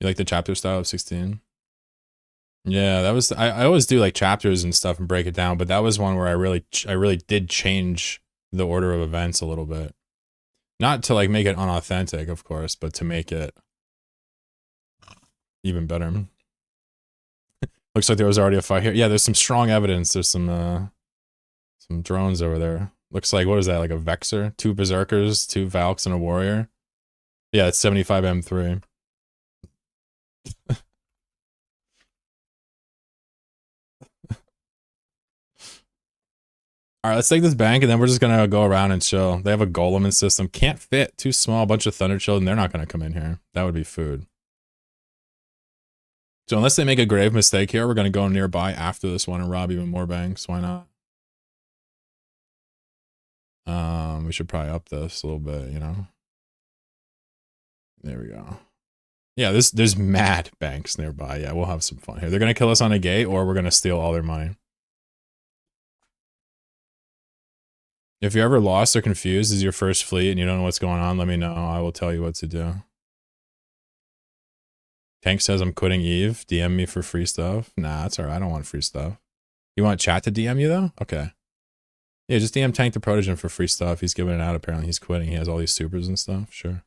You like the chapter style of 16? Yeah, that was I always do like chapters and stuff and break it down, but that was one where I really did change the order of events a little bit. Not to like make it unauthentic, of course, but to make it even better. Looks like there was already a fight here. Yeah, there's some strong evidence. There's some drones over there. Looks like, what is that, like a Vexer? 2 Berserkers, 2 Valks, and a Warrior. Yeah, it's 75 M3. All right, let's take this bank, and then we're just gonna go around and chill. They have a golem in system. Can't fit. Too small. A bunch of Thunder Children. They're not gonna come in here. That would be food. So unless they make a grave mistake here, we're gonna go nearby after this one and rob even more banks. Why not? We should probably up this a little bit, you know. There we go. Yeah, there's mad banks nearby. Yeah, we'll have some fun here. They're gonna kill us on a gate, or we're gonna steal all their money. If you're ever lost or confused, is your first fleet and you don't know what's going on, let me know. I will tell you what to do. Tank says I'm quitting Eve. DM me for free stuff. Nah, that's alright. I don't want free stuff. You want chat to DM you though? Okay. Yeah, just DM Tank the Protogen for free stuff. He's giving it out apparently. He's quitting. He has all these supers and stuff. Sure.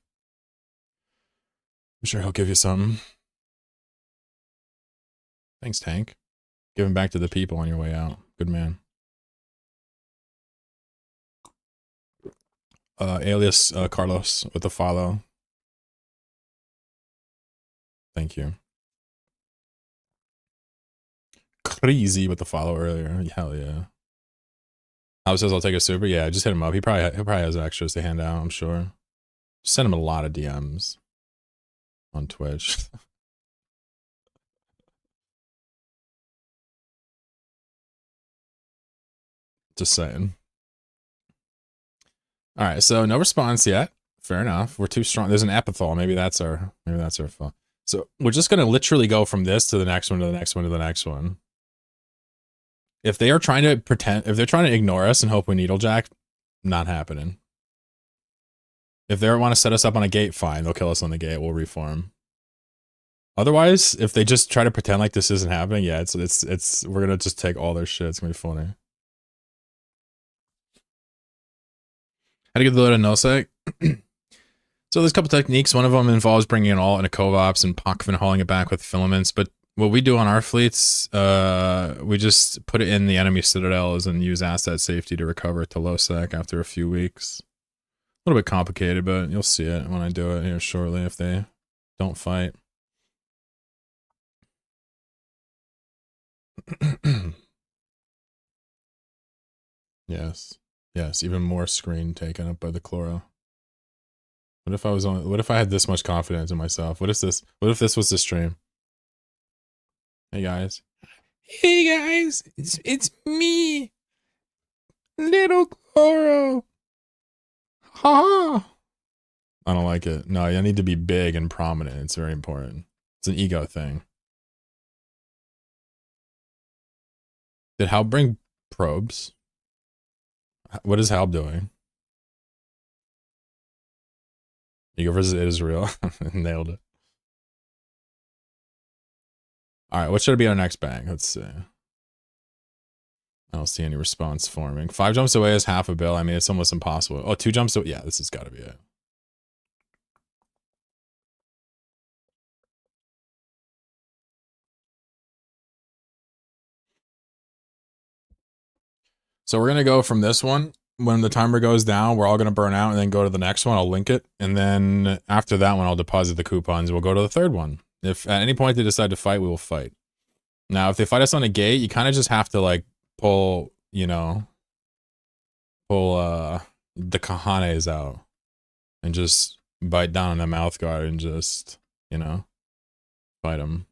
I'm sure he'll give you something. Thanks, Tank. Give him back to the people on your way out. Good man. Alias Carlos with the follow. Thank you. Crazy with the follow earlier. Hell yeah. Alex says I'll take a super. Yeah, just hit him up. He probably has extras to hand out, I'm sure. Just send him a lot of DMs on Twitch. Just saying. All right, so no response yet. Fair enough. We're too strong. There's an epithal. Maybe that's our fault. So we're just gonna literally go from this to the next one to the next one to the next one. If they are trying to pretend, if they're trying to ignore us and hope we needlejack, not happening. If they want to set us up on a gate, fine. They'll kill us on the gate. We'll reform. Otherwise, if they just try to pretend like this isn't happening, yeah, we're gonna just take all their shit. It's gonna be funny. How to get the load of nullsec? So there's a couple techniques. One of them involves bringing it all into covops and Pockfin hauling it back with filaments. But what we do on our fleets, we just put it in the enemy citadels and use asset safety to recover it to low sec after a few weeks. A little bit complicated, but you'll see it when I do it here shortly if they don't fight. Yes. Yes, even more screen taken up by the chloro. What if I had this much confidence in myself? What if this was the stream? Hey guys. Hey guys, it's me. Little chloro. Ha. I don't like it. No, I need to be big and prominent. It's very important. It's an ego thing. Did Hal bring probes? What is Hal doing? Ego versus Israel. Nailed it. Alright, what should it be our next bag? Let's see. I don't see any response forming. 5 jumps away is half a bill. I mean, it's almost impossible. Oh, 2 jumps away. Yeah, this has got to be it. So we're going to go from this one. When the timer goes down, we're all going to burn out and then go to the next one. I'll link it. And then after that one, I'll deposit the coupons. We'll go to the third one. If at any point they decide to fight, we will fight. Now, if they fight us on a gate, you kind of just have to, like, pull, you know, the cojones out. And just bite down on the mouth guard and just, you know, fight them.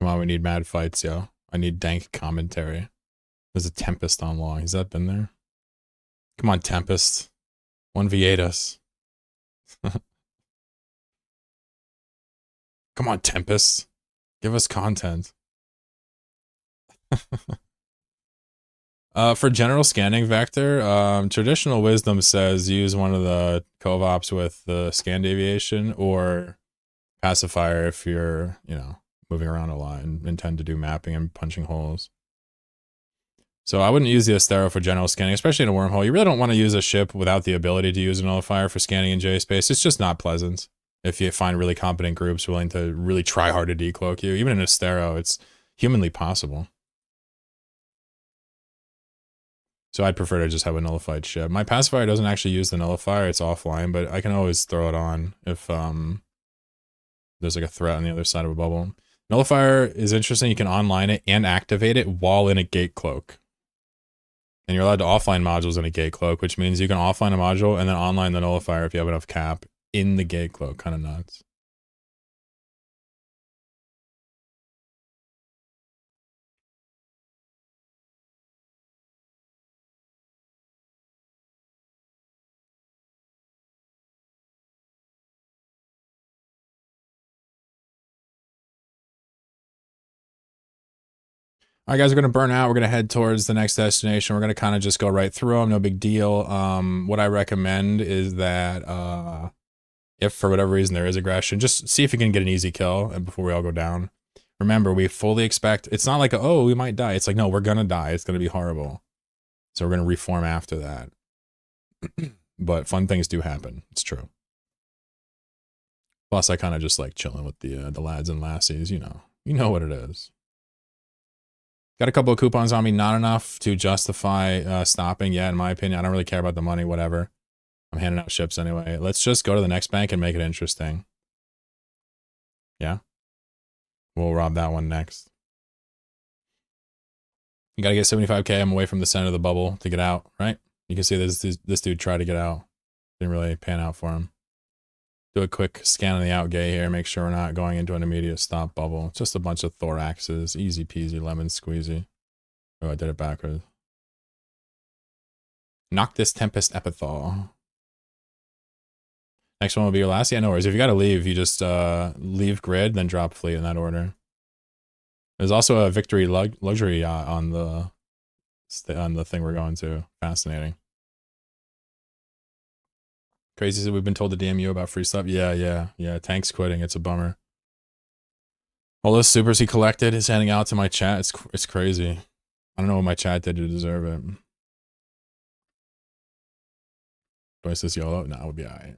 Come on, we need mad fights, yo. I need dank commentary. There's a Tempest on long. Has that been there? Come on, Tempest. 1v8 us. Come on, Tempest. Give us content. For general scanning vector, traditional wisdom says use one of the covops with the scan deviation or pacifier if you're, you know, moving around a lot and intend to do mapping and punching holes. So I wouldn't use the Astero for general scanning, especially in a wormhole. You really don't want to use a ship without the ability to use a nullifier for scanning in J space. It's just not pleasant if you find really competent groups willing to really try hard to decloak you. Even in Astero, it's humanly possible. So I'd prefer to just have a nullified ship. My pacifier doesn't actually use the nullifier. It's offline, but I can always throw it on if there's like a threat on the other side of a bubble. Nullifier is interesting. You can online it and activate it while in a gate cloak. And you're allowed to offline modules in a gate cloak, which means you can offline a module and then online the nullifier if you have enough cap in the gate cloak. Kind of nuts. All right, guys, we're going to burn out. We're going to head towards the next destination. We're going to kind of just go right through them. No big deal. What I recommend is that if for whatever reason there is aggression, just see if you can get an easy kill before we all go down. Remember, we fully expect, it's not like, oh, we might die. It's like, no, we're going to die. It's going to be horrible. So we're going to reform after that. But fun things do happen. It's true. Plus, I kind of just like chilling with the lads and lassies, you know. You know what it is. Got a couple of coupons on me, not enough to justify stopping yet, in my opinion. I don't really care about the money, whatever. I'm handing out ships anyway. Let's just go to the next bank and make it interesting. Yeah? We'll rob that one next. You gotta get 75k. I'm away from the center of the bubble to get out, right? You can see this dude tried to get out. Didn't really pan out for him. Do a quick scan on the out gate here. Make sure we're not going into an immediate stop bubble. Just a bunch of thoraxes. Easy peasy, lemon squeezy. Oh, I did it backwards. Noctis Tempest Epithal. Next one will be your last. Yeah, no worries. If you gotta leave, you just leave grid, then drop fleet in that order. There's also a Victory luxury yacht on the on the thing we're going to. Fascinating. Crazy that we've been told to DM you about free stuff. Yeah. Tank's quitting. It's a bummer. All those supers he collected is handing out to my chat. It's crazy. I don't know what my chat did to deserve it. Twice this YOLO? No, it would be alright.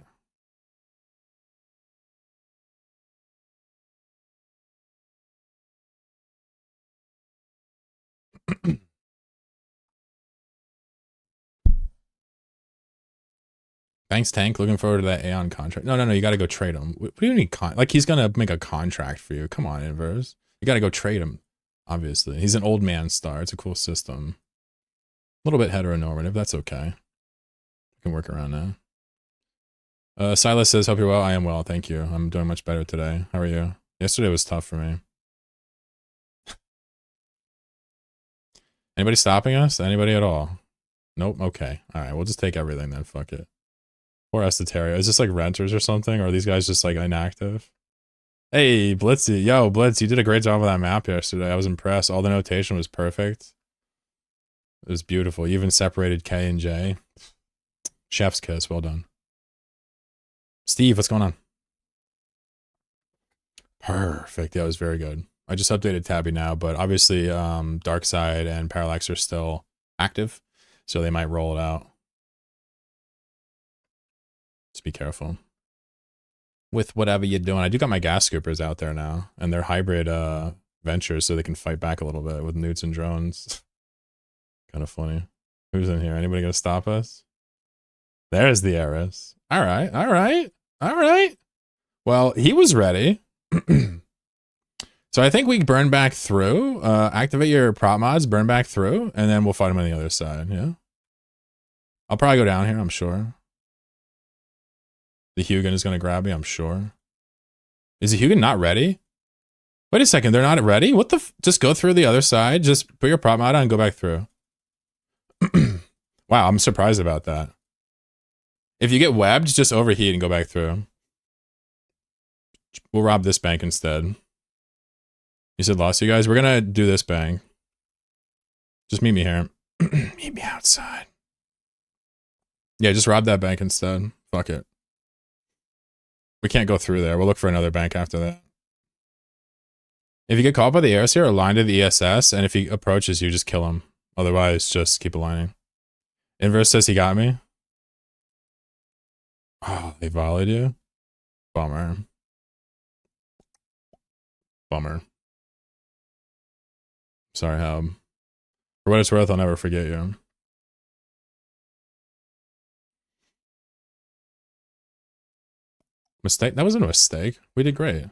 Thanks, Tank. Looking forward to that Aeon contract. No. You gotta go trade him. What do you need? Like, he's gonna make a contract for you. Come on, Inverse. You gotta go trade him. Obviously. He's an old man star. It's a cool system. A little bit heteronormative. That's okay. We can work around now. Silas says, hope you're well. I am well. Thank you. I'm doing much better today. How are you? Yesterday was tough for me. Anybody stopping us? Anybody at all? Nope. Okay. All right. We'll just take everything then. Fuck it. Or Esoteria. Is this like renters or something? Or are these guys just like inactive? Hey, Blitzy. Yo, Blitz, you did a great job with that map yesterday. I was impressed. All the notation was perfect. It was beautiful. You even separated K and J. Chef's kiss. Well done. Steve, what's going on? Perfect. Yeah, it was very good. I just updated Tabby now, but obviously Darkside and Parallax are still active, so they might roll it out. Just be careful with whatever you're doing. I do got my gas scoopers out there now, and they're hybrid ventures, so they can fight back a little bit with newts and drones. Kind of funny. Who's in here? Anybody gonna stop us? There's the heiress. All right. Well, he was ready. So I think we burn back through. Activate your prop mods, burn back through, and then we'll fight him on the other side. Yeah. I'll probably go down here, I'm sure. The Hugin is going to grab me, I'm sure. Is the Hugin not ready? Wait a second, they're not ready? What the just go through the other side. Just put your prop mod on and go back through. Wow, I'm surprised about that. If you get webbed, just overheat and go back through. We'll rob this bank instead. You said lost, you guys? We're gonna do this bank. Just meet me here. Meet me outside. Yeah, just rob that bank instead. Fuck it. We can't go through there. We'll look for another bank after that. If you get caught by the heiress here, align to the ESS, and if he approaches you, just kill him. Otherwise, just keep aligning. Inverse says he got me. Oh, they volleyed you? Bummer. Sorry, Hub. For what it's worth, I'll never forget you. Mistake? That wasn't a mistake. We did great.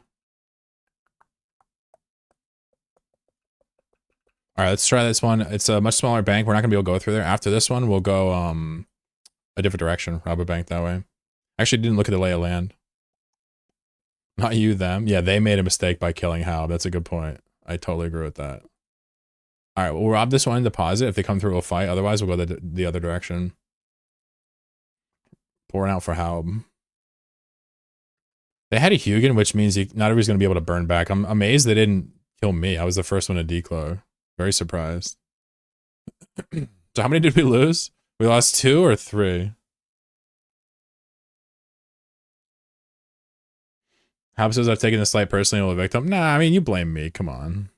Alright, let's try this one. It's a much smaller bank. We're not going to be able to go through there. After this one, we'll go a different direction. Rob a bank that way. Actually, didn't look at the lay of land. Not you, them. Yeah, they made a mistake by killing Hal. That's a good point. I totally agree with that. Alright, we'll rob this one and deposit. If they come through, we'll fight. Otherwise, we'll go the other direction. Pouring out for Haub. They had a Hugin, which means not everybody's going to be able to burn back. I'm amazed they didn't kill me. I was the first one to declo. Very surprised. So how many did we lose? We lost 2 or 3? Haub says I've taken this slight personally and will evict him. Nah, I mean, you blame me. Come on.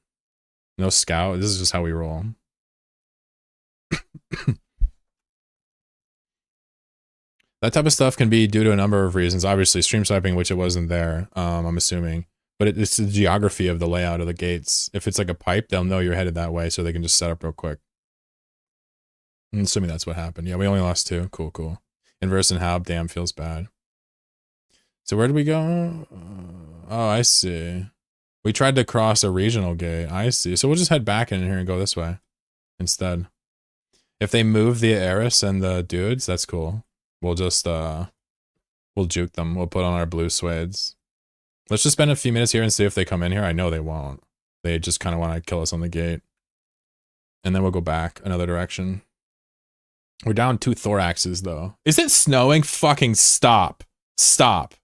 No scout. This is just how we roll. That type of stuff can be due to a number of reasons. Obviously, stream sniping, which it wasn't there, I'm assuming. But it's the geography of the layout of the gates. If it's like a pipe, they'll know you're headed that way, so they can just set up real quick. I'm assuming that's what happened. Yeah, we only lost 2. Cool. Inverse and Haub, damn, feels bad. So where did we go? Oh, I see. We tried to cross a regional gate. I see. So we'll just head back in here and go this way instead. If they move the heiress and the dudes, that's cool. We'll just, we'll juke them. We'll put on our blue suedes. Let's just spend a few minutes here and see if they come in here. I know they won't. They just kind of want to kill us on the gate. And then we'll go back another direction. We're down 2 thoraxes, though. Is it snowing? Fucking stop. Stop.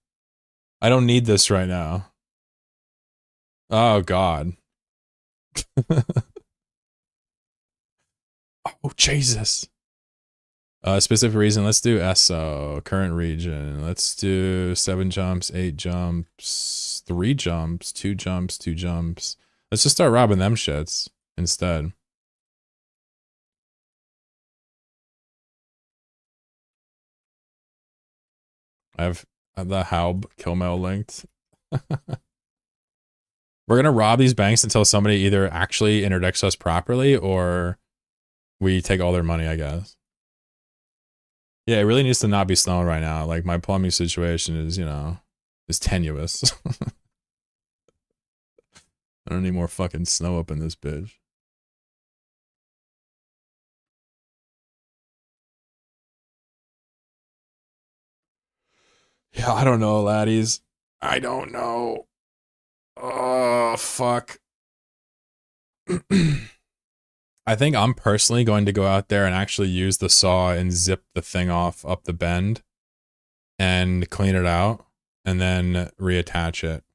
I don't need this right now. Oh, God. Oh, Jesus. Specific reason, let's do SO, current region. Let's do 7 jumps, 8 jumps, 3 jumps, 2 jumps, 2 jumps. Let's just start robbing them shits instead. I have the Haub kill mail linked. We're gonna rob these banks until somebody either actually interdicts us properly or we take all their money, I guess. Yeah, it really needs to not be snowing right now. Like, my plumbing situation is, you know, is tenuous. I don't need more fucking snow up in this bitch. Yeah, I don't know, laddies. I don't know. Oh, fuck. I think I'm personally going to go out there and actually use the saw and zip the thing off up the bend and clean it out and then reattach it.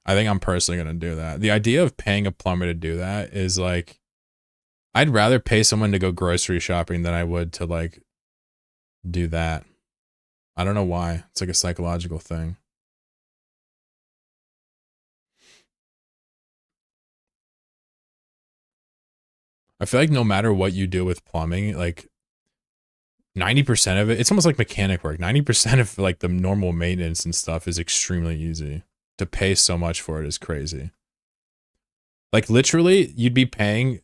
I think I'm personally going to do that. The idea of paying a plumber to do that is like, I'd rather pay someone to go grocery shopping than I would to like do that. I don't know why. It's like a psychological thing. I feel like no matter what you do with plumbing, like 90% of it, it's almost like mechanic work. 90% of like the normal maintenance and stuff is extremely easy. To pay so much for it is crazy. Like literally, you'd be paying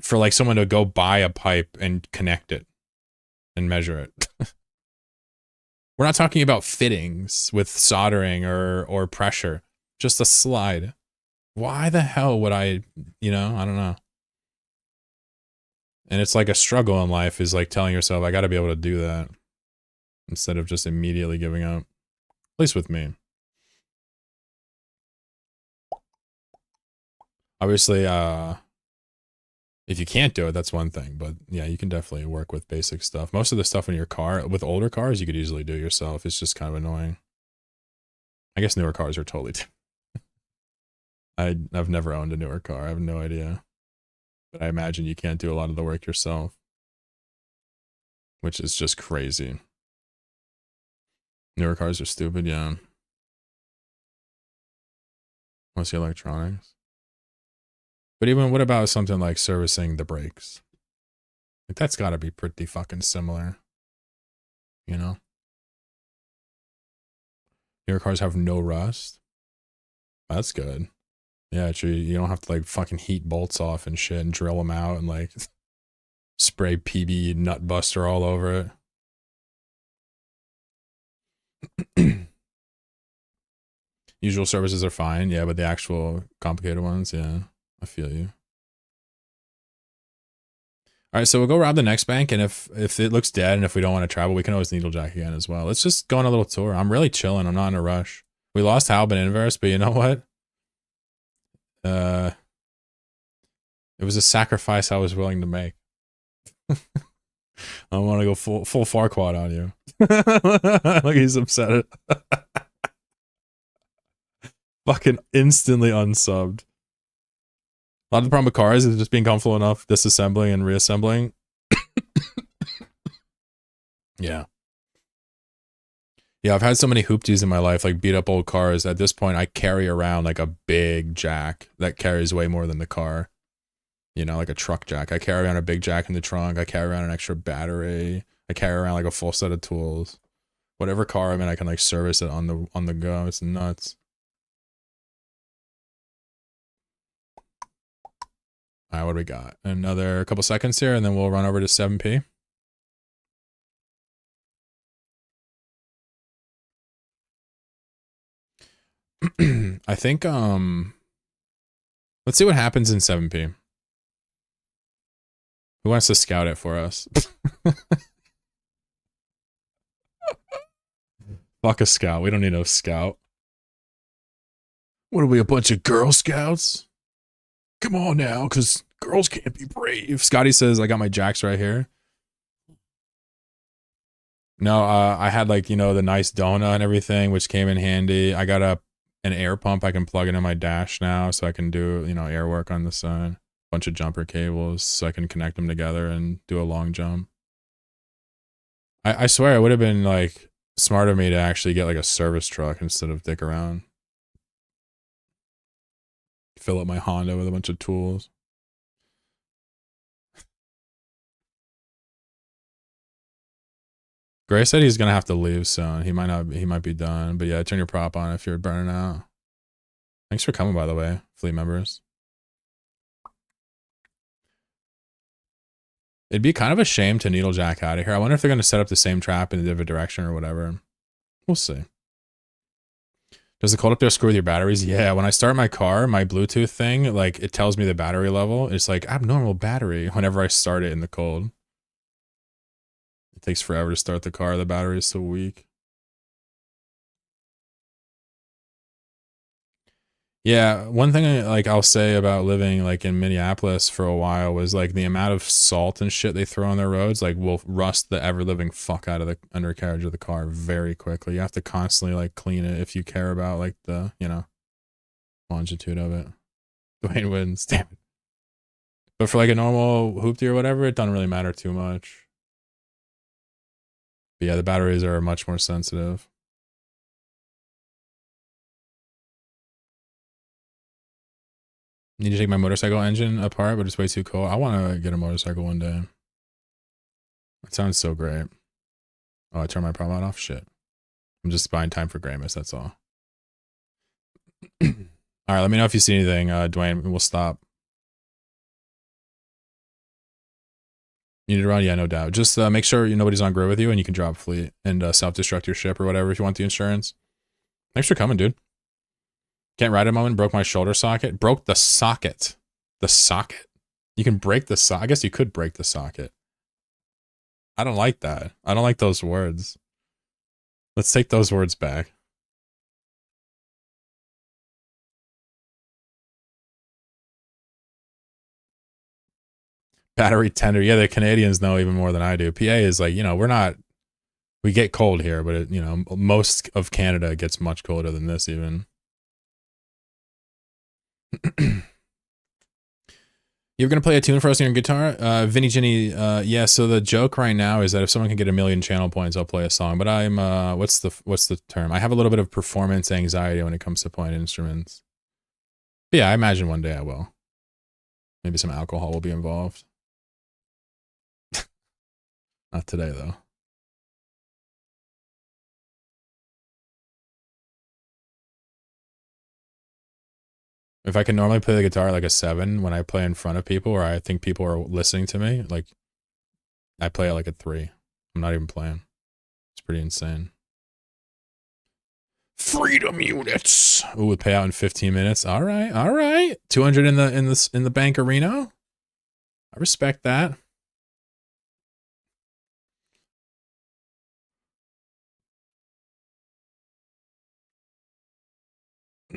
for like someone to go buy a pipe and connect it and measure it. We're not talking about fittings with soldering or pressure. Just a slide. Why the hell would I, you know, I don't know. And it's like a struggle in life is like telling yourself, I got to be able to do that instead of just immediately giving up. At least with me. Obviously, if you can't do it, that's one thing. But yeah, you can definitely work with basic stuff. Most of the stuff in your car, with older cars, you could easily do yourself. It's just kind of annoying. I guess newer cars are totally I've never owned a newer car. I have no idea. But I imagine you can't do a lot of the work yourself. Which is just crazy. Newer cars are stupid, yeah. What's the electronics? But even what about something like servicing the brakes? Like that's got to be pretty fucking similar. You know? Newer cars have no rust. That's good. Yeah, true. You don't have to like fucking heat bolts off and shit and drill them out and like spray PB nut buster all over it. Usual services are fine, yeah, but the actual complicated ones, yeah, I feel you. All right, so we'll go rob the next bank, and if it looks dead and if we don't want to travel, we can always needlejack again as well. Let's just go on a little tour. I'm really chilling. I'm not in a rush. We lost Halb and Inverse, but you know what? It was a sacrifice I was willing to make. I want to go full Farquaad on you. Look, he's upset. Fucking instantly unsubbed. A lot of the problem with cars is just being comfortable enough disassembling and reassembling. Yeah. Yeah, I've had so many hoopties in my life, like beat up old cars. At this point, I carry around like a big jack that carries way more than the car. You know, like a truck jack. I carry around a big jack in the trunk. I carry around an extra battery. I carry around like a full set of tools. Whatever car I'm in, I can like service it on the go. It's nuts. All right, what do we got? Another couple seconds here, and then we'll run over to 7P. I think, let's see what happens in 7P. Who wants to scout it for us? Fuck a scout. We don't need no scout. What are we, a bunch of Girl Scouts? Come on now, because girls can't be brave. Scotty says, I got my jacks right here. No, I had like, you know, the nice donut and everything, which came in handy. I got an air pump I can plug into my dash now, so I can do, you know, air work on the side. Bunch of jumper cables so I can connect them together and do a long jump. I swear it would have been like smart of me to actually get like a service truck instead of dick around. Fill up my Honda with a bunch of tools. Gray said he's gonna have to leave soon. He might be done. But yeah, turn your prop on if you're burning out. Thanks for coming, by the way, fleet members. It'd be kind of a shame to needlejack out of here. I wonder if they're gonna set up the same trap in a different direction or whatever. We'll see. Does the cold up there screw with your batteries? Yeah, when I start my car, my Bluetooth thing, like it tells me the battery level. It's like abnormal battery whenever I start it in the cold. It takes forever to start the car. The battery is so weak. Yeah, one thing like I'll say about living like in Minneapolis for a while was like the amount of salt and shit they throw on their roads like will rust the ever living fuck out of the undercarriage of the car very quickly. You have to constantly like clean it if you care about like the, you know, longitude of it. Dwayne wins, damn it. But for like a normal hoopty or whatever, it doesn't really matter too much. But yeah, the batteries are much more sensitive. Need to take my motorcycle engine apart, but it's way too cold. I want to get a motorcycle one day. That sounds so great. Oh, I turned my prop off? Shit. I'm just buying time for Gramus, that's all. Alright, let me know if you see anything, Dwayne. We'll stop. You need to run? Yeah, no doubt. Just make sure nobody's on grid with you and you can drop fleet and self-destruct your ship or whatever if you want the insurance. Thanks for coming, dude. Can't ride a moment. Broke my shoulder socket. Broke the socket. The socket. You can break the socket. I guess you could break the socket. I don't like that. I don't like those words. Let's take those words back. Battery tender. Yeah, the Canadians know even more than I do. PA is like, we're not, we get cold here, but it, most of Canada gets much colder than this even. You're gonna play a tune for us on your guitar? Vinny Ginny, yeah, so the joke right now is that if someone can get 1 million channel points, I'll play a song. But I'm what's the term? I have a little bit of performance anxiety when it comes to playing instruments. But yeah, I imagine one day I will. Maybe some alcohol will be involved. Not today though. If I can normally play the guitar like a 7 when I play in front of people or I think people are listening to me, like I play it like a 3. I'm not even playing. It's pretty insane. Freedom units. Ooh, would pay out in 15 minutes. All right, all right. 200 in the bank arena. I respect that.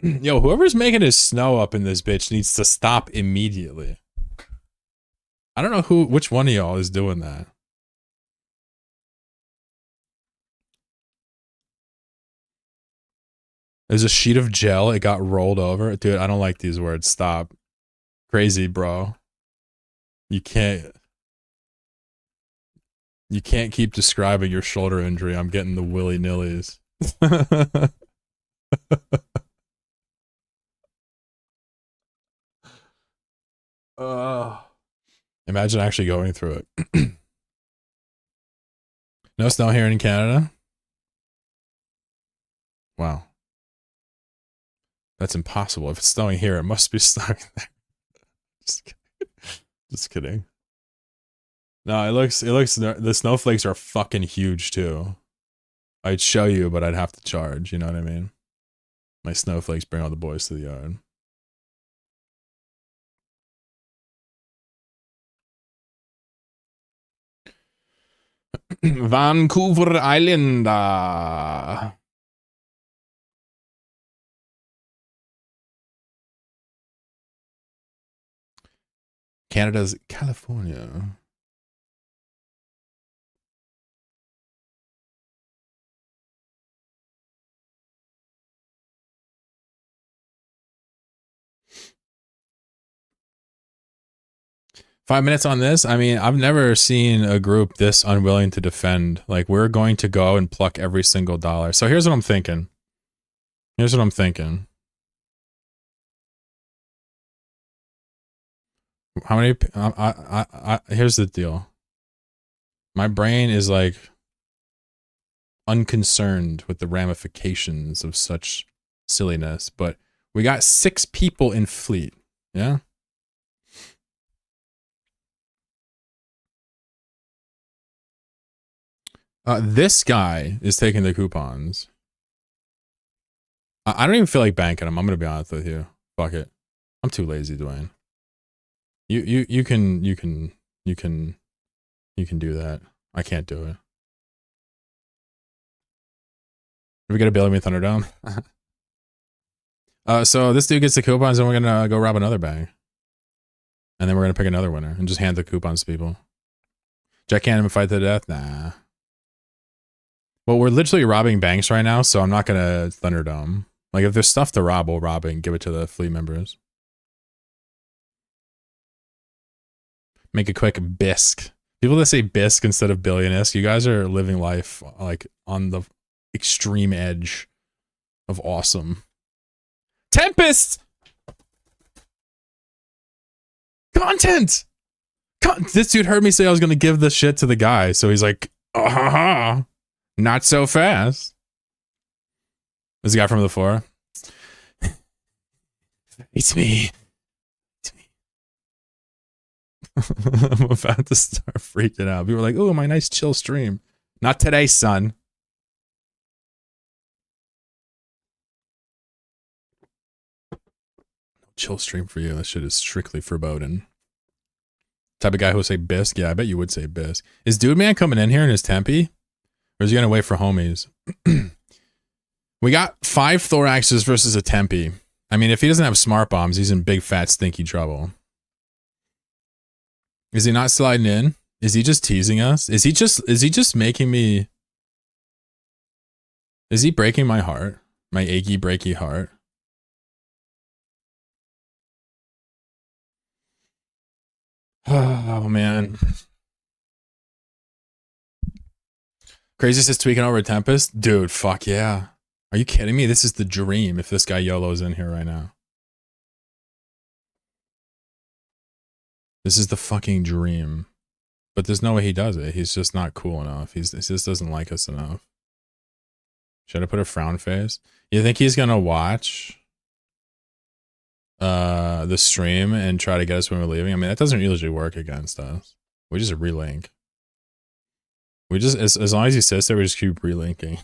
Yo, whoever's making his snow up in this bitch needs to stop immediately. I don't know which one of y'all is doing that. There's a sheet of gel. It got rolled over. Dude, I don't like these words. Stop. Crazy, bro. You can't keep describing your shoulder injury. I'm getting the willy-nillys. Imagine actually going through it. No snow here in Canada? Wow. That's impossible. If it's snowing here, it must be snowing there. Just kidding. No, it looks, the snowflakes are fucking huge too. I'd show you, but I'd have to charge, you know what I mean? My snowflakes bring all the boys to the yard. Vancouver Island. Canada's California. 5 minutes on this? I mean, I've never seen a group this unwilling to defend. Like, we're going to go and pluck every single dollar. So here's what I'm thinking. Here's what I'm thinking. How many? Here's the deal. My brain is like unconcerned with the ramifications of such silliness, but we got 6 people in fleet. Yeah. This guy is taking the coupons. I don't even feel like banking them. I'm gonna be honest with you. Fuck it. I'm too lazy, Dwayne. You can do that. I can't do it. Did we get a Billy Me Thunderdome? So this dude gets the coupons, and we're gonna go rob another bank, and then we're gonna pick another winner and just hand the coupons to people. Jack Cannon fight to the death? Nah. Well, we're literally robbing banks right now, so I'm not gonna Thunderdome. Like, if there's stuff to rob, we'll rob it and give it to the fleet members. Make a quick bisque. People that say bisque instead of billionesque, you guys are living life like on the extreme edge of awesome. Tempest! Content! This dude heard me say I was gonna give this shit to the guy, so he's like, not so fast. This guy from the floor. It's me. It's me. I'm about to start freaking out. People are like, oh, my nice chill stream. Not today, son. Chill stream for you. That shit is strictly foreboding. Type of guy who would say bisque? Yeah, I bet you would say bisque. Is Dude Man coming in here in his Tempe? Or is he gonna wait for homies? We got 5 thoraxes versus a Tempe. I mean, if he doesn't have smart bombs, he's in big fat stinky trouble. Is he not sliding in? Is he just teasing us? Is he just making me... Is he breaking my heart? My achy, breaky heart? Oh, man. Craziest is tweaking over a Tempest? Dude, fuck yeah. Are you kidding me? This is the dream if this guy YOLO's in here right now. This is the fucking dream. But there's no way he does it. He's just not cool enough. He just doesn't like us enough. Should I put a frown face? You think he's gonna watch the stream and try to get us when we're leaving? I mean, that doesn't usually work against us. We just relink. We just, as long as he sits there, we just keep relinking.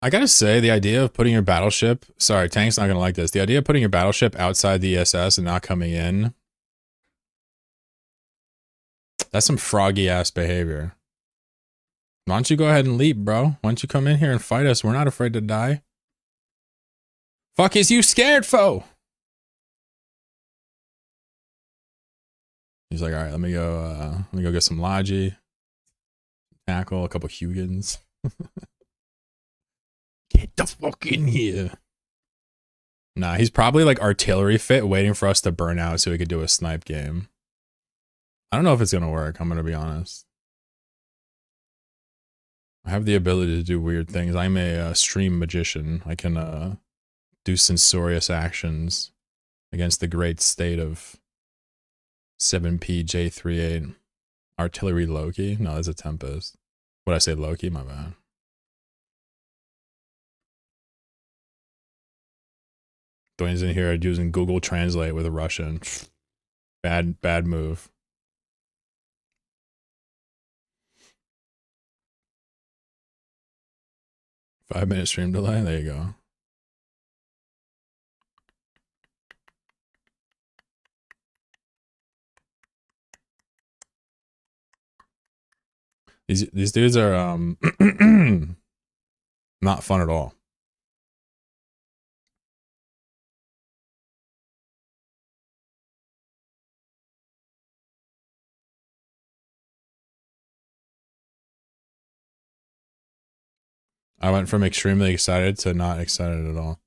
I gotta say, the idea of putting your battleship... Sorry, Tank's not gonna like this. The idea of putting your battleship outside the ESS and not coming in... That's some froggy-ass behavior. Why don't you go ahead and leap, bro? Why don't you come in here and fight us? We're not afraid to die. Fuck is you scared, foe? He's like, alright, let me go get some Logi. Tackle, a couple Hugans. Get the fuck in here. Nah, he's probably like artillery fit, waiting for us to burn out so we could do a snipe game. I don't know if it's gonna work, I'm gonna be honest. I have the ability to do weird things. I'm a stream magician. I can do censorious actions against the great state of 7P J38. Artillery Loki? No, that's a Tempest. Would I say Loki? My bad. Dwayne's in here using Google Translate with a Russian. Bad move. Five-minute stream delay. There you go. These dudes are not fun at all. I went from extremely excited to not excited at all.